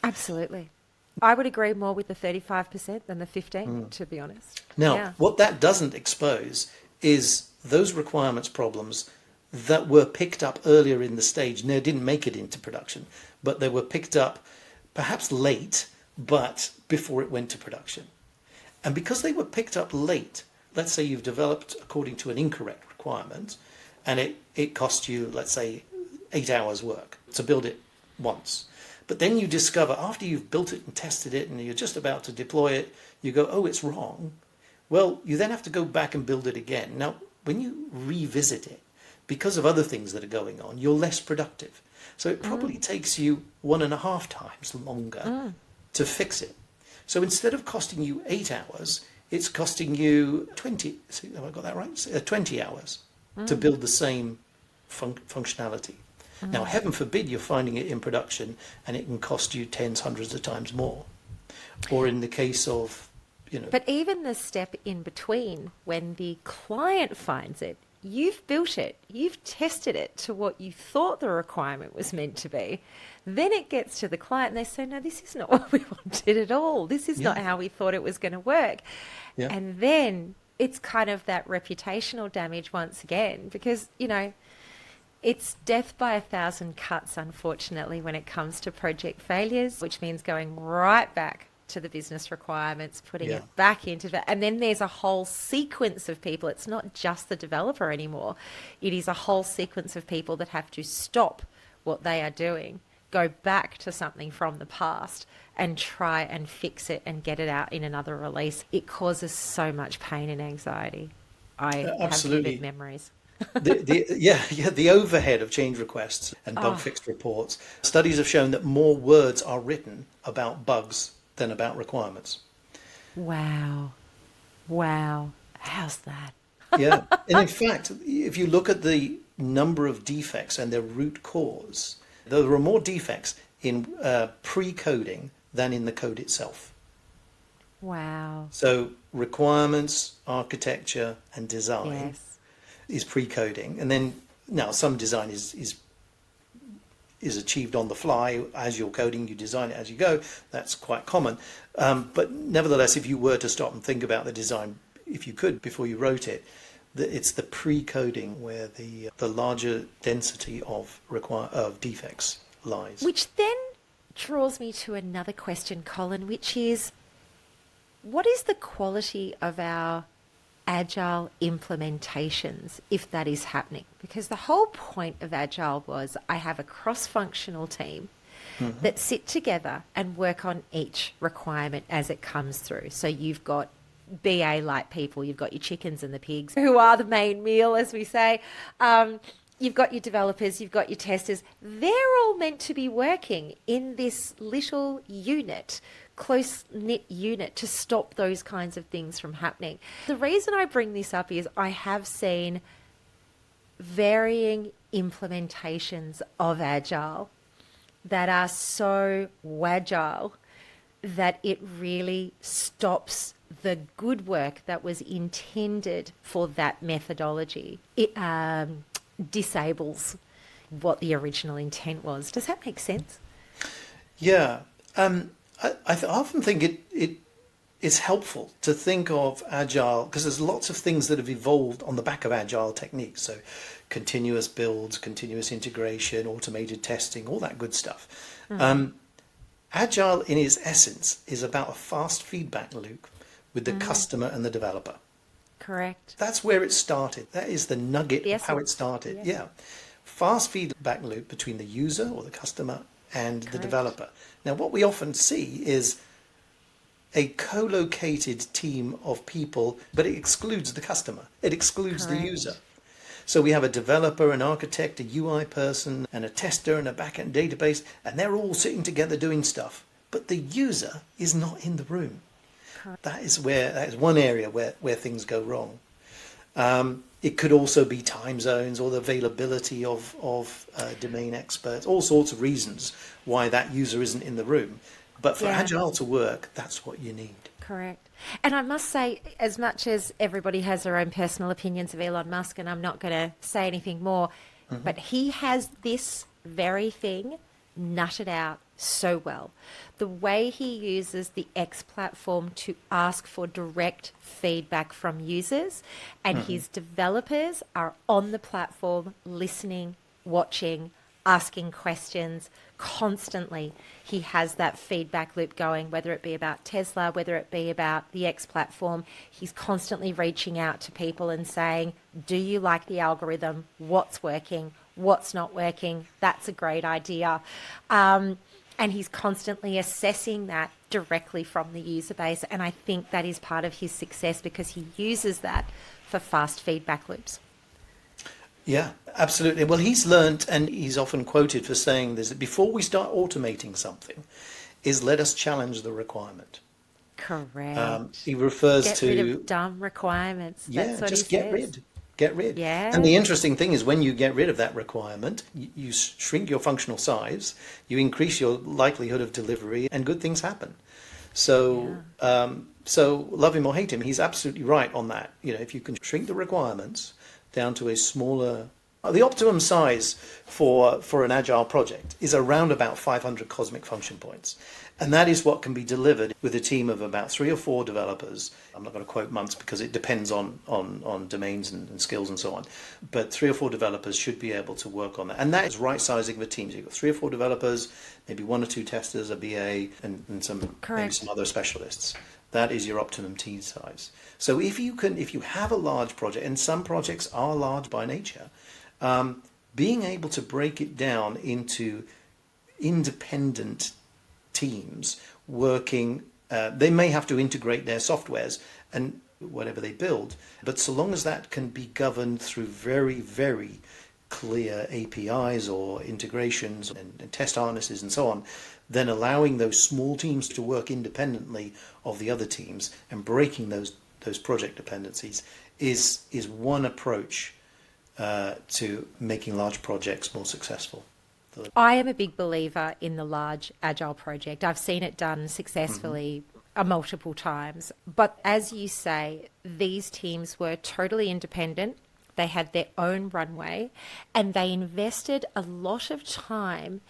Absolutely. I would agree more with the 35% than the 15%, to be honest. Now, what that doesn't expose is those requirements problems that were picked up earlier in the stage. And they didn't make it into production, but they were picked up perhaps late, but before it went to production. And because they were picked up late, let's say you've developed according to an incorrect requirement, and it cost you, let's say, 8 hours work to build it once. But then you discover, after you've built it and tested it and you're just about to deploy it, you go, oh, it's wrong. Well, you then have to go back and build it again. Now, when you revisit it, because of other things that are going on, you're less productive. So it probably takes you 1.5 times longer to fix it. So instead of costing you 8 hours, it's costing you 20. Have I got that right? 20 hours to build the same functionality. Now, heaven forbid you're finding it in production and it can cost you tens, hundreds of times more. Or in the case of, But even the step in between, when the client finds it, you've built it, you've tested it to what you thought the requirement was meant to be. Then it gets to the client and they say, no, this is not what we wanted at all. This is not how we thought it was going to work. Yeah. And then it's kind of that reputational damage once again, because, it's death by 1,000 cuts, unfortunately, when it comes to project failures, which means going right back to the business requirements, putting it back into that. And then there's a whole sequence of people. It's not just the developer anymore. It is a whole sequence of people that have to stop what they are doing, go back to something from the past and try and fix it and get it out in another release. It causes so much pain and anxiety. I have vivid memories. The overhead of change requests and bug fixed reports. Studies have shown that more words are written about bugs than about requirements. Wow. How's that? And in fact, if you look at the number of defects and their root cause, There are more defects in pre-coding than in the code itself. Wow. So requirements, architecture, and design Yes. is pre-coding, and then now some design is achieved on the fly as you're coding. You design it as you go. That's quite common. But nevertheless, if you were to stop and think about the design, if you could before you wrote it, it's the pre-coding where the larger density of defects lies. Which then draws me to another question, Colin, which is, what is the quality of our agile implementations if that is happening? Because the whole point of agile was I have a cross-functional team that sit together and work on each requirement as it comes through. So you've got BA-like people, you've got your chickens and the pigs who are the main meal, as we say. You've got your developers, you've got your testers. They're all meant to be working in this little unit, close-knit unit, to stop those kinds of things from happening. The reason I bring this up is I have seen varying implementations of Agile that are so wagile that it really stops the good work that was intended for that methodology. It disables what the original intent was. Does that make sense? Yeah. I often think it's helpful to think of Agile, because there's lots of things that have evolved on the back of Agile techniques. So continuous builds, continuous integration, automated testing, all that good stuff. Agile in its essence is about a fast feedback loop with the customer and the developer. Correct. That's where it started. That is the nugget Yes, of how it started. yes. Yeah. Fast feedback loop between the user or the customer and the developer. Now, what we often see is a co-located team of people, but it excludes the customer. It excludes the user. So we have a developer, an architect, a UI person, and a tester, and a backend database, and they're all sitting together doing stuff. But the user is not in the room. That is one area where things go wrong. It could also be time zones or the availability of domain experts, all sorts of reasons why that user isn't in the room. But for Agile to work, that's what you need. Correct. And I must say, as much as everybody has their own personal opinions of Elon Musk, and I'm not going to say anything more, but he has this very thing nutted out so well. The way he uses the X platform to ask for direct feedback from users, and his developers are on the platform listening, watching, asking questions constantly. He has that feedback loop going, whether it be about Tesla, whether it be about the X platform. He's constantly reaching out to people and saying, do you like the algorithm? What's working? What's not working? That's a great idea. And he's constantly assessing that directly from the user base. And I think that is part of his success, because he uses that for fast feedback loops. Yeah, absolutely. Well, he's learnt, and he's often quoted for saying this, that before we start automating something, is let us challenge the requirement. Correct. He refers Get rid of dumb requirements. That's what just he get says. rid. Get rid. Yeah. And the interesting thing is, when you get rid of that requirement, you shrink your functional size, you increase your likelihood of delivery, and good things happen. So, so love him or hate him, he's absolutely right on that. You know, if you can shrink the requirements down to a smaller, the optimum size for an agile project is around about 500 cosmic function points. And that is what can be delivered with a team of about 3 or 4 developers. I'm not going to quote months because it depends on domains and skills and so on. But 3 or 4 developers should be able to work on that. And that is right sizing the teams. You've got 3 or 4 developers, maybe 1 or 2 testers, a BA, and maybe some other specialists. That is your optimum team size. So if you have a large project, and some projects are large by nature, being able to break it down into independent teams working, they may have to integrate their softwares and whatever they build, but so long as that can be governed through very, very clear APIs or integrations and test harnesses and so on, then allowing those small teams to work independently of the other teams and breaking those project dependencies is one approach to making large projects more successful. I am a big believer in the large agile project. I've seen it done successfully multiple times. But as you say, these teams were totally independent. They had their own runway and they invested a lot of time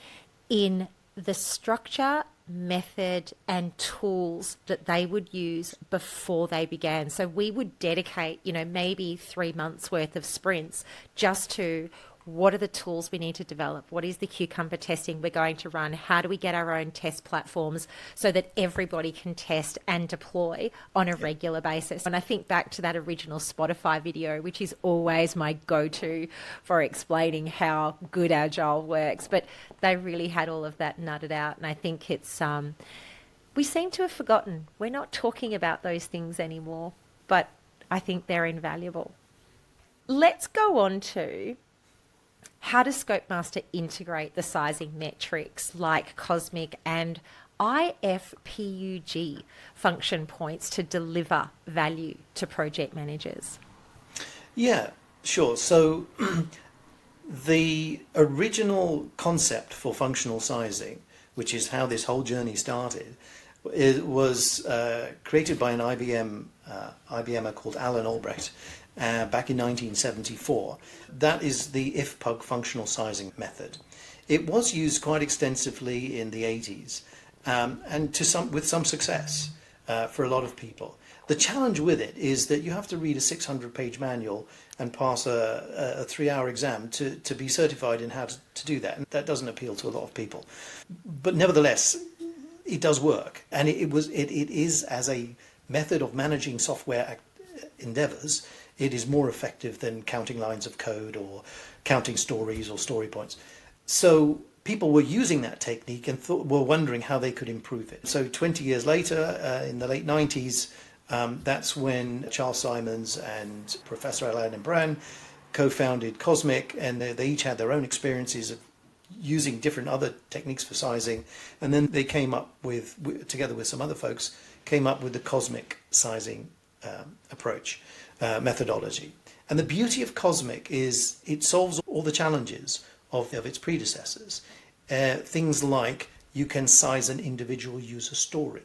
in the structure, method, and tools that they would use before they began. So we would dedicate, maybe 3 months worth of sprints just to what are the tools we need to develop? What is the cucumber testing we're going to run? How do we get our own test platforms so that everybody can test and deploy on a regular basis? And I think back to that original Spotify video, which is always my go-to for explaining how good Agile works. But they really had all of that nutted out. And I think it's, we seem to have forgotten. We're not talking about those things anymore, but I think they're invaluable. Let's go on to how does ScopeMaster integrate the sizing metrics like Cosmic and IFPUG function points to deliver value to project managers? Yeah, sure. So the original concept for functional sizing, which is how this whole journey started, it was created by an IBMer called Alan Albrecht back in 1974. That is the IFPUG functional sizing method. It was used quite extensively in the 80s and with some success for a lot of people. The challenge with it is that you have to read a 600-page manual and pass a 3-hour exam to be certified in how to do that. And that doesn't appeal to a lot of people. But nevertheless, it does work. And it is, as a method of managing software endeavors, it is more effective than counting lines of code or counting stories or story points. So people were using that technique and were wondering how they could improve it. So 20 years later, in the late 90s, that's when Charles Simons and Professor Alain Brand co-founded Cosmic, and they each had their own experiences of using different other techniques for sizing. And then they came up with, together with some other folks, came up with the Cosmic sizing approach. Methodology. And the beauty of Cosmic is it solves all the challenges of its predecessors. Things like you can size an individual user story.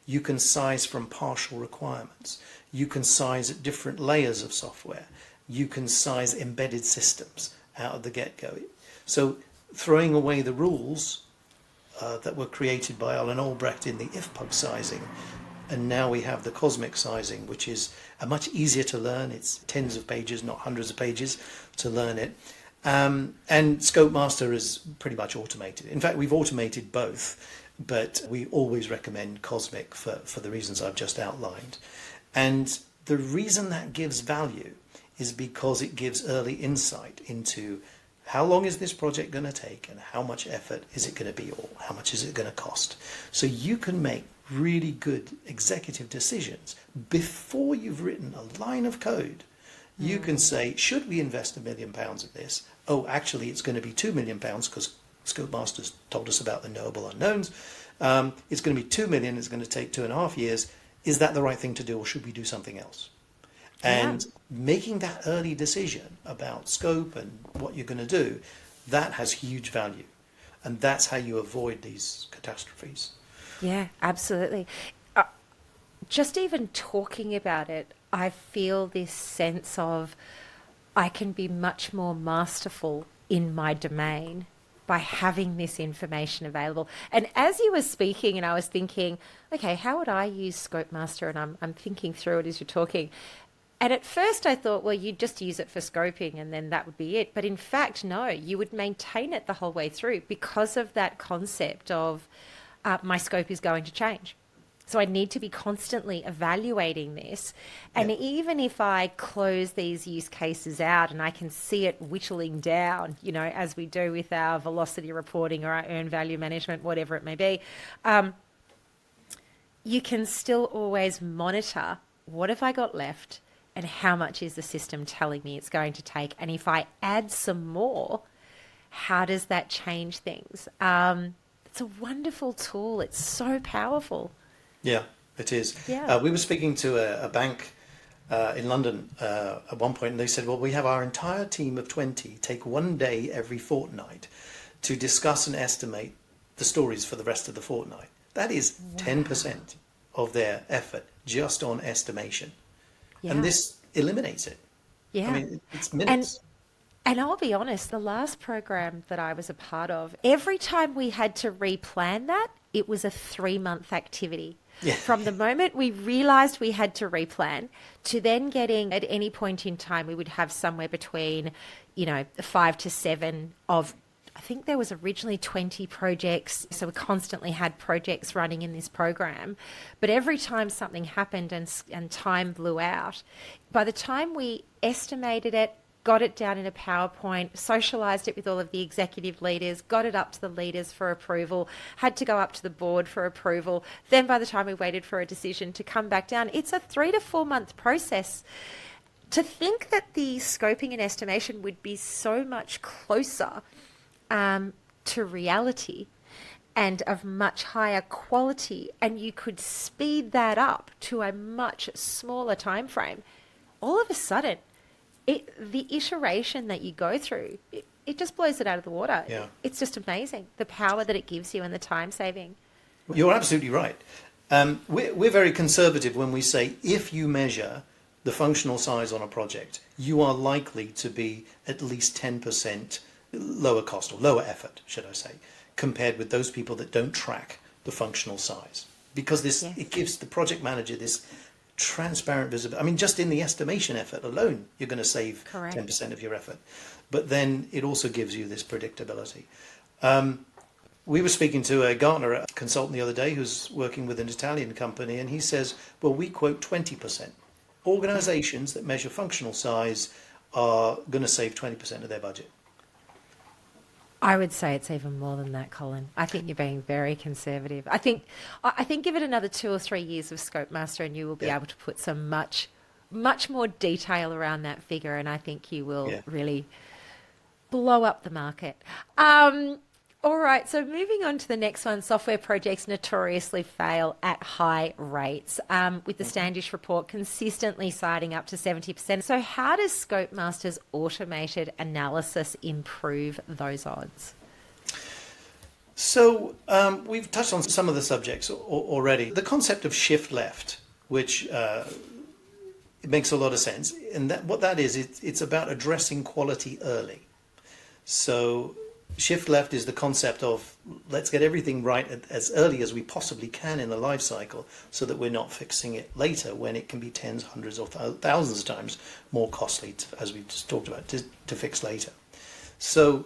You can size from partial requirements. You can size at different layers of software. You can size embedded systems out of the get-go. So throwing away the rules that were created by Alan Albrecht in the IFPUG sizing, and now we have the Cosmic sizing, which is a much easier to learn. It's tens of pages, not hundreds of pages to learn it. And ScopeMaster is pretty much automated. In fact, we've automated both, but we always recommend Cosmic for the reasons I've just outlined. And the reason that gives value is because it gives early insight into how long is this project going to take and how much effort is it going to be, or how much is it going to cost. So you can make really good executive decisions before you've written a line of code. You can say, should we invest £1 million in this? Oh, actually, it's going to be £2 million because ScopeMaster's told us about the knowable unknowns. It's going to be 2 million. It's going to take 2.5 years. Is that the right thing to do, or should we do something else? And making that early decision about scope and what you're going to do, that has huge value. And that's how you avoid these catastrophes. Yeah, absolutely. Just even talking about it, I feel this sense of I can be much more masterful in my domain by having this information available. And as you were speaking, and I was thinking, okay, how would I use ScopeMaster? And I'm thinking through it as you're talking. And at first I thought, well, you'd just use it for scoping and then that would be it. But in fact, no, you would maintain it the whole way through because of that concept of my scope is going to change. So I need to be constantly evaluating this. And even if I close these use cases out and I can see it whittling down, you know, as we do with our velocity reporting or our earned value management, whatever it may be, you can still always monitor what have I got left and how much is the system telling me it's going to take. And if I add some more, how does that change things? It's a wonderful tool. It's so powerful. Yeah, it is. Yeah. We were speaking to a bank in London at one point, and they said, well, we have our entire team of 20 take 1 day every fortnight to discuss and estimate the stories for the rest of the fortnight. That is 10% of their effort just on estimation. Yeah. And this eliminates it. Yeah. I mean, it's minutes. And I'll be honest, the last program that I was a part of, every time we had to replan that, it was a 3-month activity. Yeah. From the moment we realized we had to replan to then getting, at any point in time, we would have somewhere between, 5 to 7 of, I think there was originally 20 projects. So we constantly had projects running in this program. But every time something happened and time blew out, by the time we estimated it, got it down in a PowerPoint, socialized it with all of the executive leaders, got it up to the leaders for approval, had to go up to the board for approval. Then by the time we waited for a decision to come back down, it's a 3 to 4 month process. To think that the scoping and estimation would be so much closer to reality and of much higher quality, and you could speed that up to a much smaller time frame, all of a sudden, the iteration that you go through, it just blows it out of the water. Yeah. It's just amazing, the power that it gives you and the time saving. You're absolutely right. We're very conservative when we say if you measure the functional size on a project, you are likely to be at least 10% lower cost, or lower effort, should I say, compared with those people that don't track the functional size. Because it gives the project manager this transparent visibility. I mean, just in the estimation effort alone, you're going to save 10% of your effort. But then it also gives you this predictability. We were speaking to a Gartner a consultant the other day who's working with an Italian company, and he says, well, we quote 20%. Organizations that measure functional size are going to save 20% of their budget. I would say it's even more than that, Colin. I think you're being very conservative. I think give it another 2 or 3 years of ScopeMaster and you will be able to put some much more detail around that figure, and I think you will really blow up the market. All right, so moving on to the next one, software projects notoriously fail at high rates, with the Standish report consistently citing up to 70%. So how does ScopeMaster's automated analysis improve those odds? So we've touched on some of the subjects already. The concept of shift left, which it makes a lot of sense, and what that is, it's about addressing quality early. So shift left is the concept of let's get everything right as early as we possibly can in the life cycle so that we're not fixing it later when it can be tens, hundreds or thousands of times more costly, as we just talked about, to fix later. So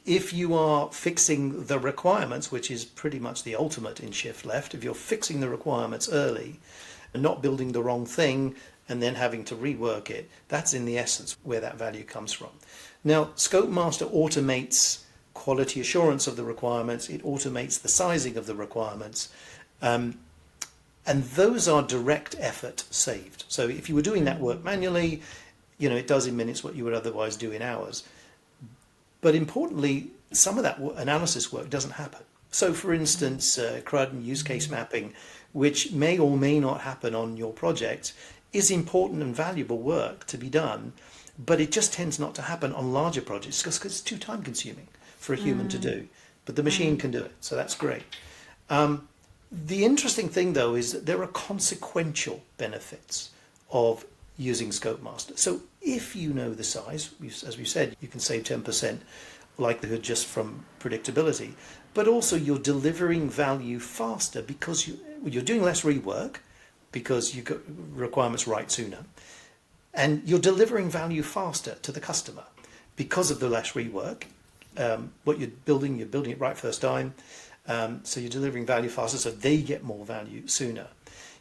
if you are fixing the requirements, which is pretty much the ultimate in shift left, if you're fixing the requirements early and not building the wrong thing and then having to rework it, that's in the essence where that value comes from. Now, ScopeMaster automates quality assurance of the requirements. It automates the sizing of the requirements. And those are direct effort saved. So if you were doing that work manually, it does in minutes what you would otherwise do in hours. But importantly, some of that analysis work doesn't happen. So for instance, CRUD and use case mapping, which may or may not happen on your project, is important and valuable work to be done. But it just tends not to happen on larger projects because it's too time consuming for a human to do. But the machine can do it, so that's great. The interesting thing, though, is that there are consequential benefits of using ScopeMaster. So if you know the size, as we said, you can save 10% likelihood just from predictability. But also you're delivering value faster because you're doing less rework because you got requirements right sooner. And you're delivering value faster to the customer because of the less rework. What you're building it right first time. So you're delivering value faster, so they get more value sooner.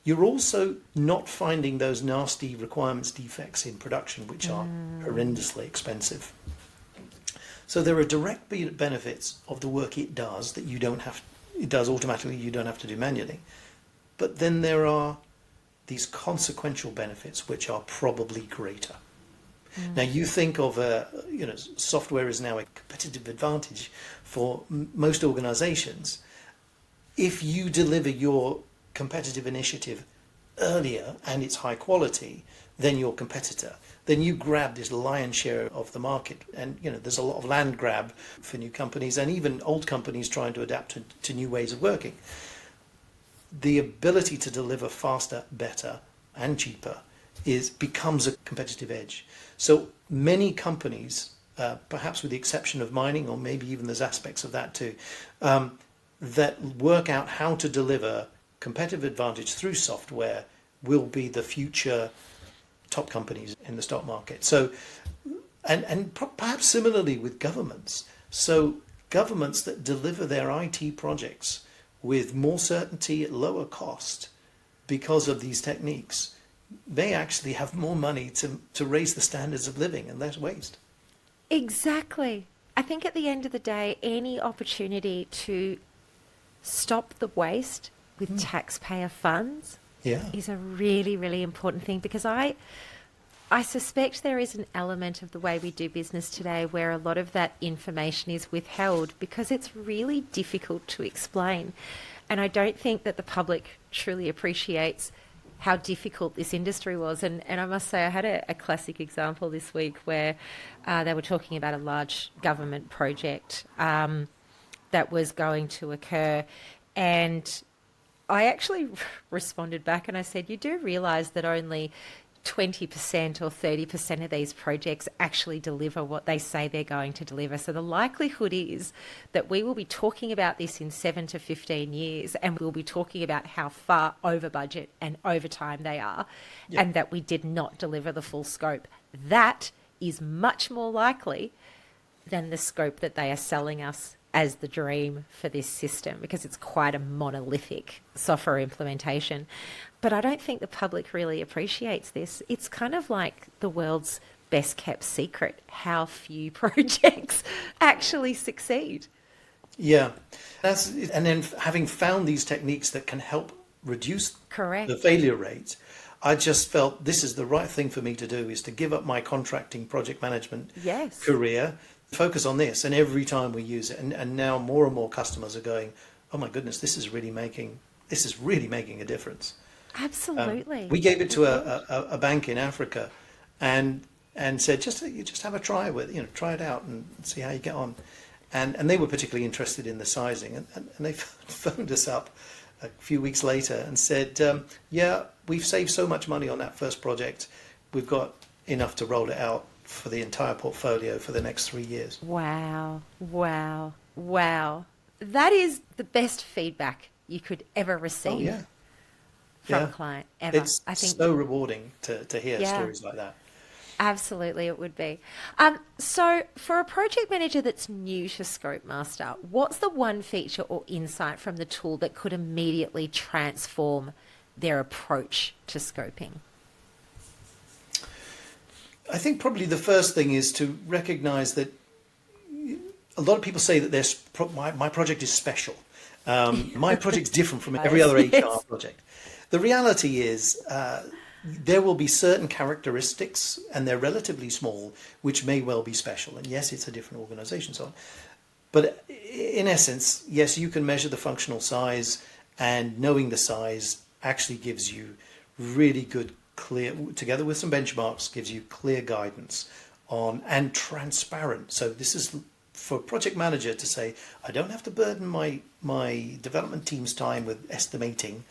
You're also not finding those nasty requirements defects in production, which are horrendously expensive. So there are direct benefits of the work it does that it does automatically, you don't have to do manually. But then there are these consequential benefits which are probably greater. Now you think of software is now a competitive advantage for most organizations. If you deliver your competitive initiative earlier and it's high quality, than your competitor, then you grab this lion's share of the market. And, there's a lot of land grab for new companies and even old companies trying to adapt to new ways of working. The ability to deliver faster, better, and cheaper becomes a competitive edge. So many companies, perhaps with the exception of mining, or maybe even there's aspects of that too, that work out how to deliver competitive advantage through software will be the future top companies in the stock market. So, and perhaps similarly with governments. So governments that deliver their IT projects with more certainty at lower cost because of these techniques, they actually have more money to raise the standards of living and less waste. Exactly. I think at the end of the day, any opportunity to stop the waste with taxpayer funds is a really, really important thing, because I suspect there is an element of the way we do business today where a lot of that information is withheld because it's really difficult to explain. And I don't think that the public truly appreciates how difficult this industry was. And I must say, I had a classic example this week where they were talking about a large government project that was going to occur. And I actually responded back and I said, you do realise that only 20% or 30% of these projects actually deliver what they say they're going to deliver. So the likelihood is that we will be talking about this in 7 to 15 years and we'll be talking about how far over budget and over time they are, and that we did not deliver the full scope. That is much more likely than the scope that they are selling us as the dream for this system, because it's quite a monolithic software implementation. But I don't think the public really appreciates this. It's kind of like the world's best kept secret, how few projects actually succeed. Yeah, and then having found these techniques that can help reduce the failure rate, I just felt this is the right thing for me to do, is to give up my contracting project management career, focus on this. And every time we use it, and now more and more customers are going, oh my goodness, this is really making a difference. Absolutely. We gave it to a bank in Africa and said, just have a try with it, try it out and see how you get on. And they were particularly interested in the sizing, and they phoned us up a few weeks later and said, we've saved so much money on that first project, we've got enough to roll it out for the entire portfolio for the next 3 years. Wow. That is the best feedback you could ever receive from a client ever. It's so rewarding to hear stories like that. Absolutely, it would be. So for a project manager that's new to ScopeMaster, what's the one feature or insight from the tool that could immediately transform their approach to scoping? I think probably the first thing is to recognize that a lot of people say that my project is special. My project's different from every other HR project. The reality is there will be certain characteristics, and they're relatively small, which may well be special. And yes, it's a different organization, so on. But in essence, yes, you can measure the functional size, and knowing the size actually gives you really good, clear, together with some benchmarks, gives you clear guidance on, and transparent. So this is for a project manager to say, I don't have to burden my development team's time with estimating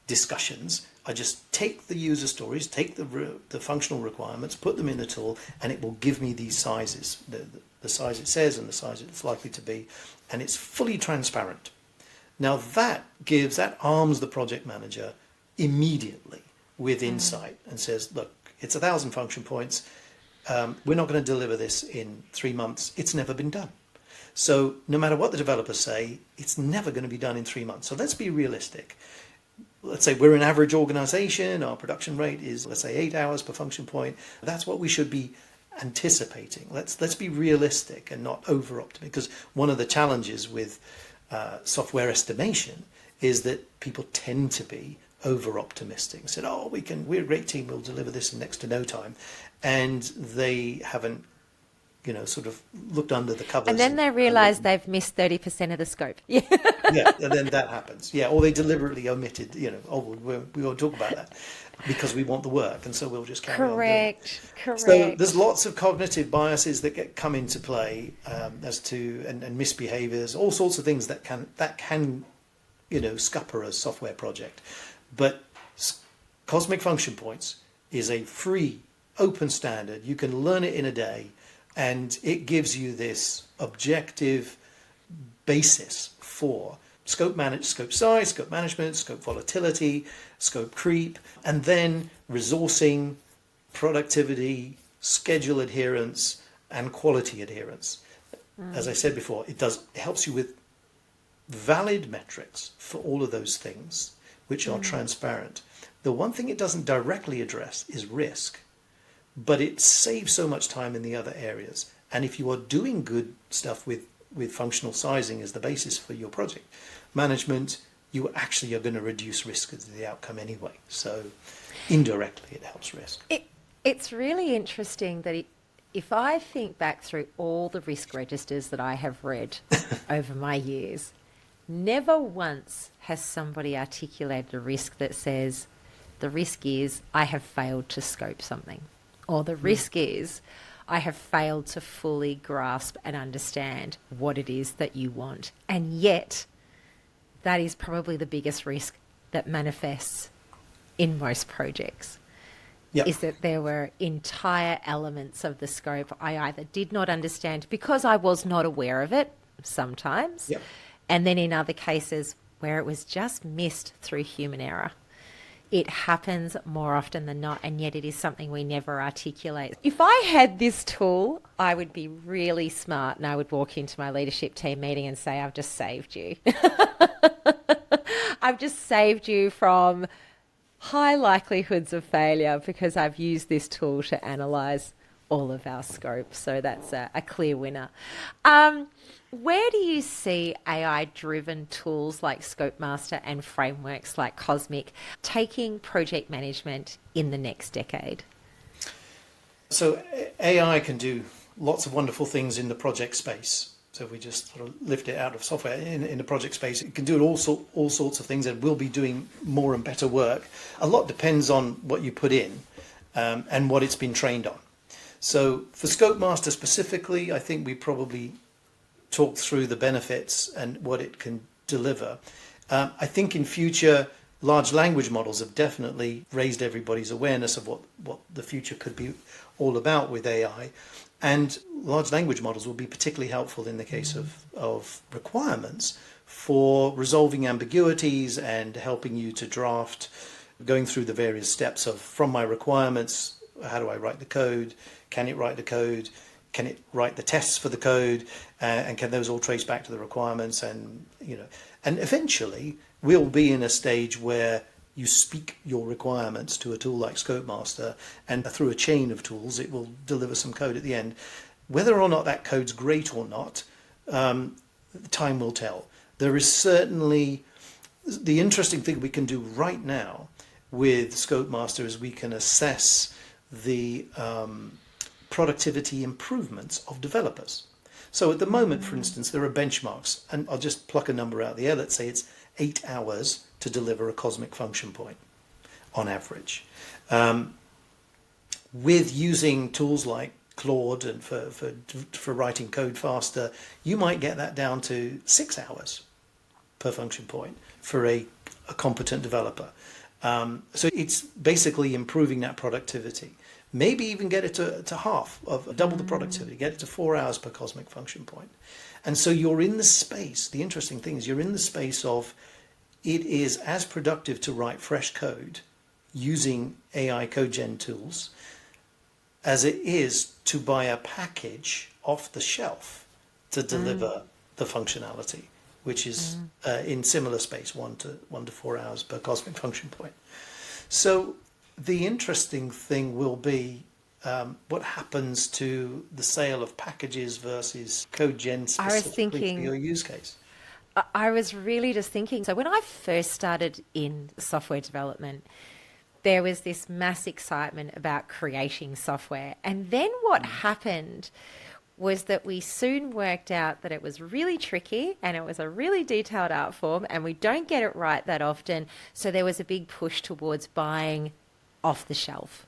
discussions. I just take the user stories, take the functional requirements, put them in the tool, and it will give me these sizes, the size it says and the size it's likely to be, and it's fully transparent. Now that arms the project manager immediately with insight and says, look, it's 1,000 function points. We're not going to deliver this in 3 months. It's never been done. So no matter what the developers say, it's never going to be done in 3 months. So let's be realistic. Let's say we're an average organization. Our production rate is, let's say, 8 hours per function point. That's what we should be anticipating. Let's be realistic and not over-optimistic, because one of the challenges with software estimation is that people tend to be over-optimistic. Said, we're a great team, we'll deliver this in next to no time. And they haven't, sort of looked under the covers. And then they realise they've missed 30% of the scope. Yeah, and then that happens. Yeah, or they deliberately omitted, we won't talk about that. because we want the work, and so we'll just carry on doing it. Correct. So there's lots of cognitive biases that come into play as to and misbehaviors, all sorts of things that can scupper a software project. But Cosmic Function Points is a free, open standard. You can learn it in a day, and it gives you this objective basis for scope size, scope management, scope volatility, scope creep, and then resourcing, productivity, schedule adherence, and quality adherence. As I said before, it helps you with valid metrics for all of those things, which are transparent. The one thing it doesn't directly address is risk, but it saves so much time in the other areas. And if you are doing good stuff with functional sizing as the basis for your project management, you actually are going to reduce risk as the outcome anyway. So indirectly, it helps risk. It's really interesting that if I think back through all the risk registers that I have read over my years, never once has somebody articulated a risk that says, the risk is I have failed to scope something, or the risk is I have failed to fully grasp and understand what it is that you want. And yet, that is probably the biggest risk that manifests in most projects. Yep. Is that there were entire elements of the scope I either did not understand because I was not aware of it sometimes, Yep. and then in other cases where it was just missed through human error. It happens more often than not, and yet it is something we never articulate. If I had this tool, I would be really smart, and I would walk into my leadership team meeting and say, I've just saved you. I've just saved you from high likelihoods of failure because I've used this tool to analyse all of our scope. So that's a clear winner. Where do you see AI-driven tools like ScopeMaster and frameworks like Cosmic taking project management in the next decade? So AI can do lots of wonderful things in the project space. So if we just sort of lift it out of software in the project space, it can do all sorts of things, and will be doing more and better work. A lot depends on what you put in and what it's been trained on. So for ScopeMaster specifically, I think we probably talked through the benefits and what it can deliver. I think in future, large language models have definitely raised everybody's awareness of what the future could be all about with AI. And large language models will be particularly helpful in the case of requirements for resolving ambiguities and helping you to draft, going through the various steps of, from my requirements, how do I write the code? Can it write the code? Can it write the tests for the code? And can those all trace back to the requirements? And eventually we'll be in a stage where you speak your requirements to a tool like ScopeMaster, and through a chain of tools, it will deliver some code at the end. Whether or not that code's great or not, time will tell. There is certainly the interesting thing we can do right now with ScopeMaster is we can assess the productivity improvements of developers. So at the moment, for instance, there are benchmarks, and I'll just pluck a number out of the air. Let's say it's 8 hours to deliver a cosmic function point on average. With using tools like Claude and for writing code faster, you might get that down to 6 hours per function point for a competent developer. So it's basically improving that productivity. Maybe even get it to half of double the productivity, get it to 4 hours per cosmic function point. And so you're in the space. The interesting thing is you're in the space of it is as productive to write fresh code using AI code gen tools as it is to buy a package off the shelf to deliver the functionality, which is in similar space, 1 to 4 hours per cosmic function point. So the interesting thing will be what happens to the sale of packages versus code gen specifically for your use case. I was really just thinking, so when I first started in software development, there was this mass excitement about creating software. And then what happened was that we soon worked out that it was really tricky and it was a really detailed art form and we don't get it right that often. So there was a big push towards buying off the shelf,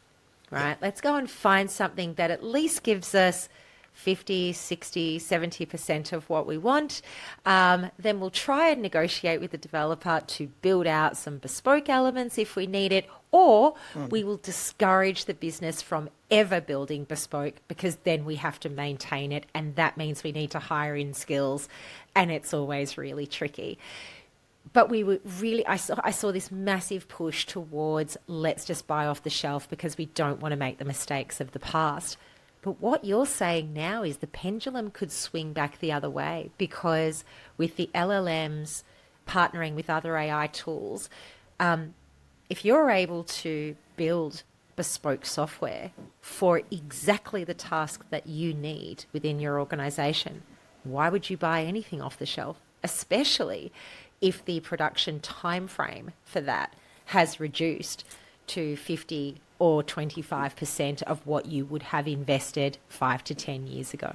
right? Let's go and find something that at least gives us 50, 60, 70% of what we want. Then we'll try and negotiate with the developer to build out some bespoke elements if we need it, or we will discourage the business from ever building bespoke because then we have to maintain it, and that means we need to hire in skills, and it's always really tricky. But we were really, I saw this massive push towards let's just buy off the shelf because we don't want to make the mistakes of the past. But what you're saying now is the pendulum could swing back the other way, because with the LLMs partnering with other AI tools, if you're able to build bespoke software for exactly the task that you need within your organization, why would you buy anything off the shelf? Especially if the production time frame for that has reduced to 50 or 25% of what you would have invested 5 to 10 years ago.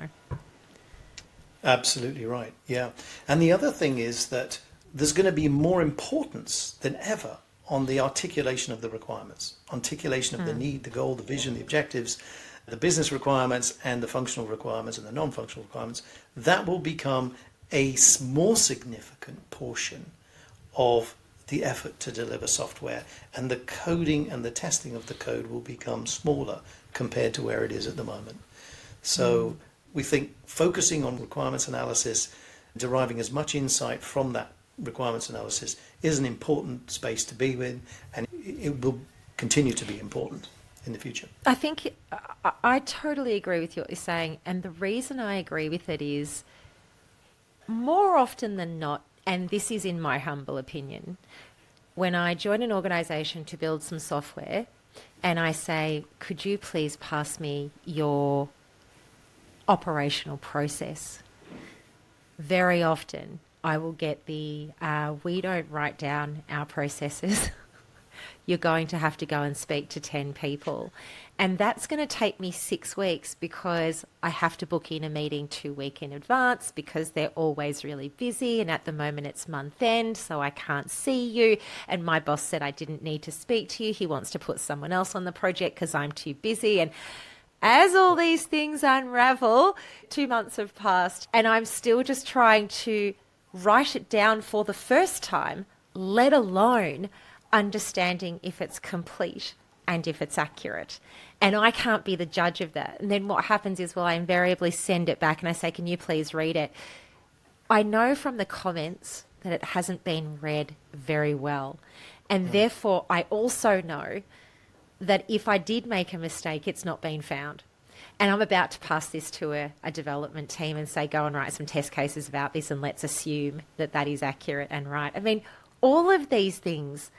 Absolutely right. Yeah. And the other thing is that there's going to be more importance than ever on the articulation of the requirements, articulation of the need, the goal, the vision, the objectives, the business requirements and the functional requirements and the non-functional requirements. That will become a more significant portion of the effort to deliver software, and the coding and the testing of the code will become smaller compared to where it is at the moment. So we think focusing on requirements analysis, deriving as much insight from that requirements analysis is an important space to be in, and it will continue to be important in the future. I think I totally agree with what you're saying, and the reason I agree with it is more often than not, and this is in my humble opinion, when I join an organisation to build some software and I say, could you please pass me your operational process? Very often I will get the, we don't write down our processes. You're going to have to go and speak to 10 people. And that's going to take me 6 weeks because I have to book in a meeting 2 weeks in advance because they're always really busy. And at the moment it's month end, so I can't see you. And my boss said I didn't need to speak to you. He wants to put someone else on the project because I'm too busy. And as all these things unravel, 2 months have passed and I'm still just trying to write it down for the first time, let alone understanding if it's complete and if it's accurate. And I can't be the judge of that. And then what happens is, well, I invariably send it back and I say, can you please read it? I know from the comments that it hasn't been read very well. And therefore, I also know that if I did make a mistake, it's not been found. And I'm about to pass this to a development team and say, go and write some test cases about this and let's assume that that is accurate and right. I mean, all of these things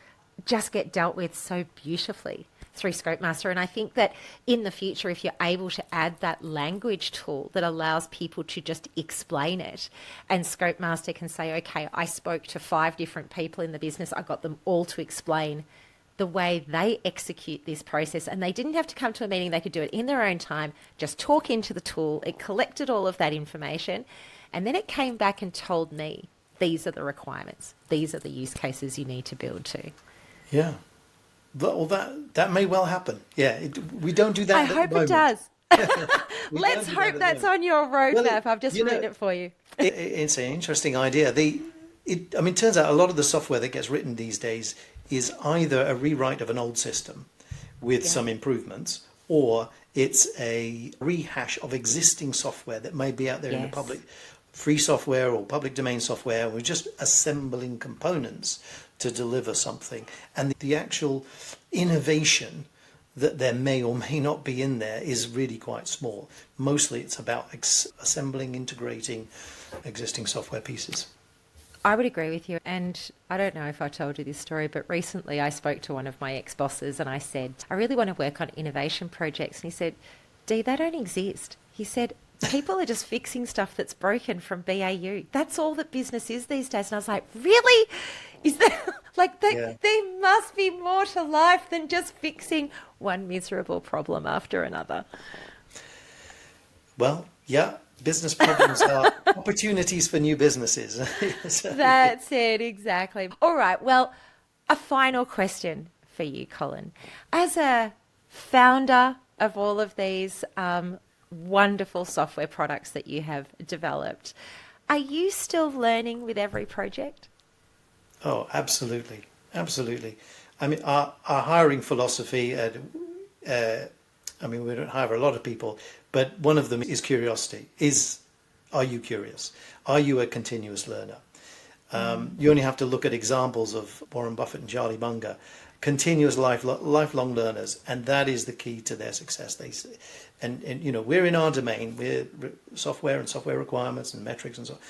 just get dealt with so beautifully through ScopeMaster. And I think that in the future, if you're able to add that language tool that allows people to just explain it, and ScopeMaster can say, okay, I spoke to 5 different people in the business, I got them all to explain the way they execute this process, and they didn't have to come to a meeting, they could do it in their own time, just talk into the tool, it collected all of that information, and then it came back and told me, these are the requirements, these are the use cases you need to build to. Yeah. Well, that may well happen. Yeah, we don't do that. I hope it does. Let's hope that's on your roadmap. I've just written it for you. It's an interesting idea. It turns out a lot of the software that gets written these days is either a rewrite of an old system with some improvements, or it's a rehash of existing software that may be out there in the public, free software or public domain software. We're just assembling components to deliver something, and the actual innovation that there may or may not be in there is really quite small. Mostly it's about assembling, integrating existing software pieces. I would agree with you, and I don't know if I told you this story, but recently I spoke to one of my ex-bosses and I said, I really want to work on innovation projects, and he said, Dee, they don't exist. He said, people are just fixing stuff that's broken from BAU. That's all that business is these days. And I was like, really? Is that like that? Yeah. There must be more to life than just fixing one miserable problem after another. Well, yeah, business problems are opportunities for new businesses. That's it, exactly. All right. Well, a final question for you, Colin. As a founder of all of these wonderful software products that you have developed, are you still learning with every project? Oh, absolutely. Absolutely. I mean, our hiring philosophy, we don't hire a lot of people, but one of them is curiosity. Are you curious? Are you a continuous learner? You only have to look at examples of Warren Buffett and Charlie Munger, continuous lifelong learners, and that is the key to their success. We're in our domain. We're software and software requirements and metrics and so on.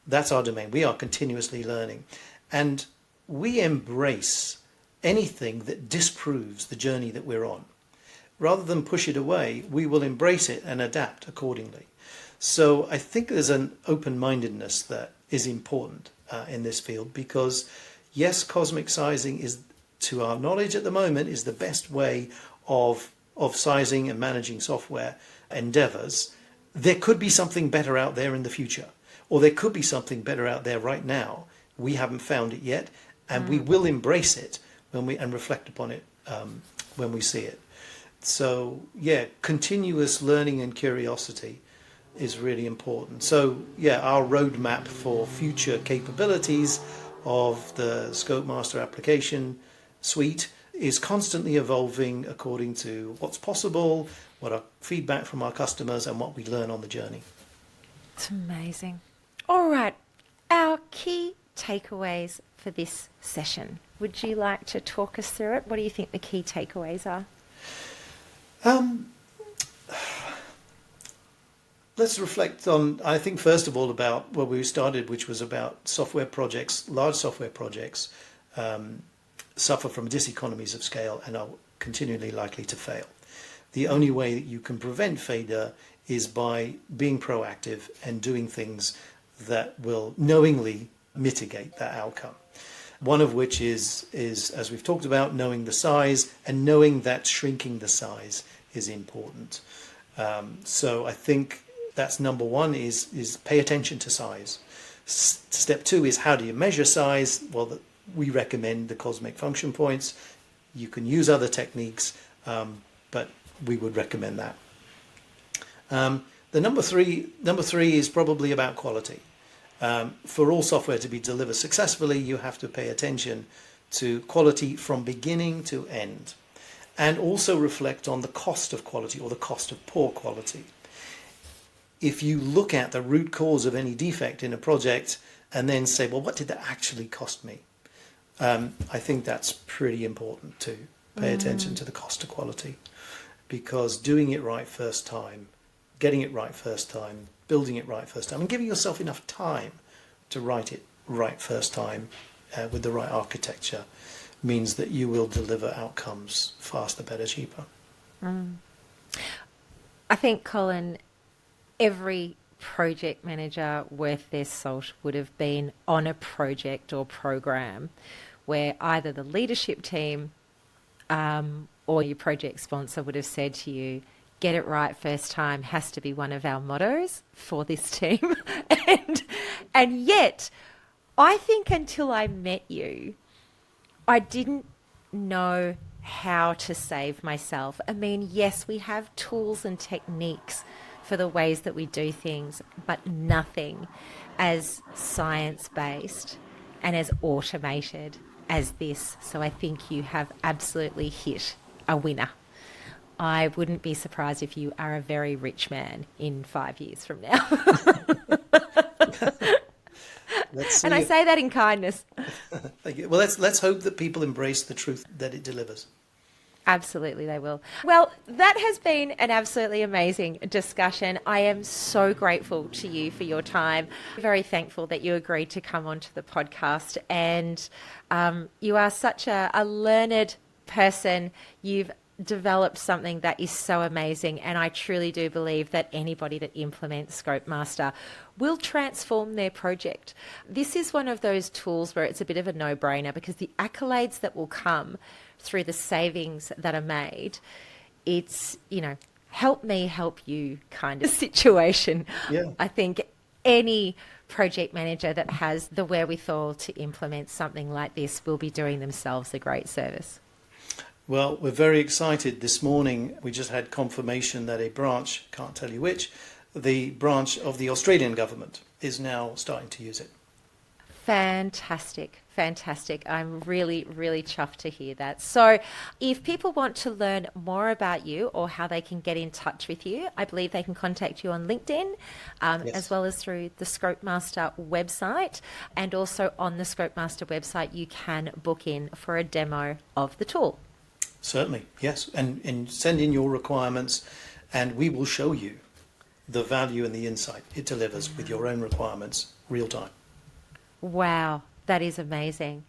That's our domain. We are continuously learning, and we embrace anything that disproves the journey that we're on. Rather than push it away, we will embrace it and adapt accordingly. So I think there's an open-mindedness that is important in this field, because yes, cosmic sizing is, to our knowledge at the moment, is the best way of sizing and managing software endeavors. There could be something better out there in the future, or there could be something better out there right now. We haven't found it yet, and we will embrace it and reflect upon it when we see it. So yeah, continuous learning and curiosity is really important. So yeah, our roadmap for future capabilities of the ScopeMaster application suite is constantly evolving according to what's possible, what our feedback from our customers, and what we learn on the journey. It's amazing. All right, our key takeaways for this session. Would you like to talk us through it? What do you think the key takeaways are? Let's reflect on, I think, first of all, about where we started, which was about software projects. Large software projects suffer from diseconomies of scale and are continually likely to fail. The only way that you can prevent failure is by being proactive and doing things that will knowingly mitigate that outcome. One of which is, as we've talked about, knowing the size, and knowing that shrinking the size is important. So I think that's number one, is pay attention to size. Step two is, how do you measure size? Well, we recommend the cosmic function points. You can use other techniques, but we would recommend that. The number three is probably about quality. For all software to be delivered successfully, you have to pay attention to quality from beginning to end, and also reflect on the cost of quality, or the cost of poor quality. If you look at the root cause of any defect in a project and then say, well, what did that actually cost me? I think that's pretty important to pay attention to the cost of quality, because doing it right first time, getting it right first time, building it right first time, and giving yourself enough time to write it right first time with the right architecture means that you will deliver outcomes faster, better, cheaper. I think, Colin, every project manager worth their salt would have been on a project or program where either the leadership team or your project sponsor would have said to you, get it right first time has to be one of our mottos for this team. and yet, I think until I met you, I didn't know how to save myself. I mean, yes, we have tools and techniques for the ways that we do things, but nothing as science-based and as automated as this. So I think you have absolutely hit a winner. I wouldn't be surprised if you are a very rich man in 5 years from now. And I say that in kindness. Thank you. Well, let's hope that people embrace the truth that it delivers. Absolutely, they will. Well, that has been an absolutely amazing discussion. I am so grateful to you for your time. Very thankful that you agreed to come onto the podcast. And you are such a learned person. You've developed something that is so amazing, and I truly do believe that anybody that implements ScopeMaster will transform their project. This is one of those tools where it's a bit of a no-brainer, because the accolades that will come through the savings that are made, it's, help me help you kind of situation. Yeah. I think any project manager that has the wherewithal to implement something like this will be doing themselves a great service. Well, we're very excited. This morning we just had confirmation that a branch, can't tell you which, the branch of the Australian government is now starting to use it. Fantastic. Fantastic. I'm really, really chuffed to hear that. So if people want to learn more about you or how they can get in touch with you, I believe they can contact you on LinkedIn, Yes. as well as through the ScopeMaster website. And also on the ScopeMaster website, you can book in for a demo of the tool. Certainly, yes. And send in your requirements and we will show you the value and the insight it delivers with your own requirements real time. Wow, that is amazing.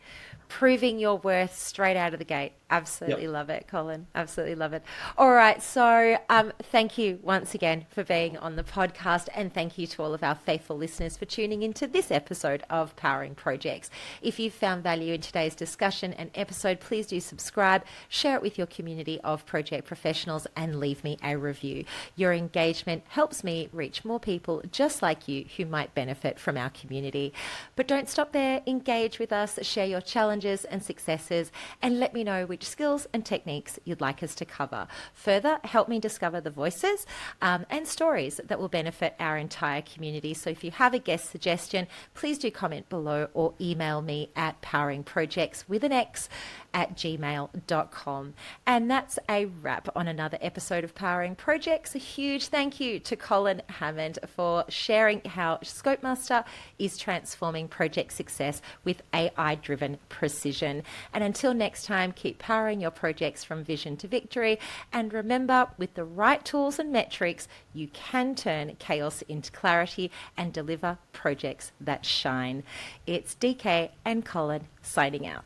Proving your worth straight out of the gate. Absolutely Yep. love it, Colin. Absolutely love it. All right. So thank you once again for being on the podcast. And thank you to all of our faithful listeners for tuning into this episode of Powering ProjeX. If you found value in today's discussion and episode, please do subscribe, share it with your community of project professionals, and leave me a review. Your engagement helps me reach more people just like you who might benefit from our community. But don't stop there. Engage with us, share your challenges and successes, and let me know which skills and techniques you'd like us to cover. Further, help me discover the voices and stories that will benefit our entire community. So if you have a guest suggestion, please do comment below or email me at poweringprojects with an X at gmail.com. And that's a wrap on another episode of Powering ProjeX. A huge thank you to Colin Hammond for sharing how ScopeMaster is transforming project success with AI-driven precision. And until next time, keep powering your projects from vision to victory. And remember, with the right tools and metrics, you can turn chaos into clarity and deliver projects that shine. It's DK and Colin signing out.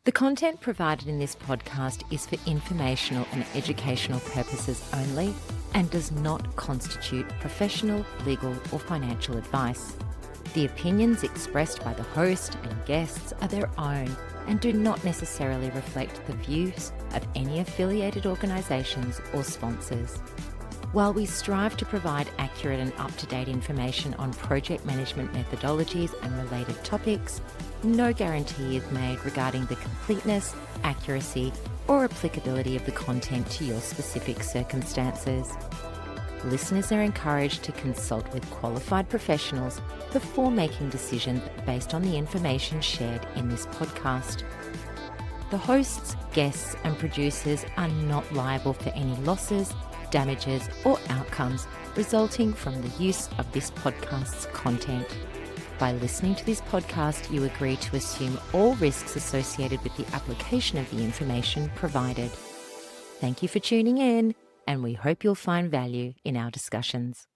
The content provided in this podcast is for informational and educational purposes only and does not constitute professional, legal, or financial advice. The opinions expressed by the host and guests are their own and do not necessarily reflect the views of any affiliated organisations or sponsors. While we strive to provide accurate and up-to-date information on project management methodologies and related topics, no guarantee is made regarding the completeness, accuracy, or applicability of the content to your specific circumstances. Listeners are encouraged to consult with qualified professionals before making decisions based on the information shared in this podcast. The hosts, guests, and producers are not liable for any losses, damages, or outcomes resulting from the use of this podcast's content. By listening to this podcast, you agree to assume all risks associated with the application of the information provided. Thank you for tuning in, and we hope you'll find value in our discussions.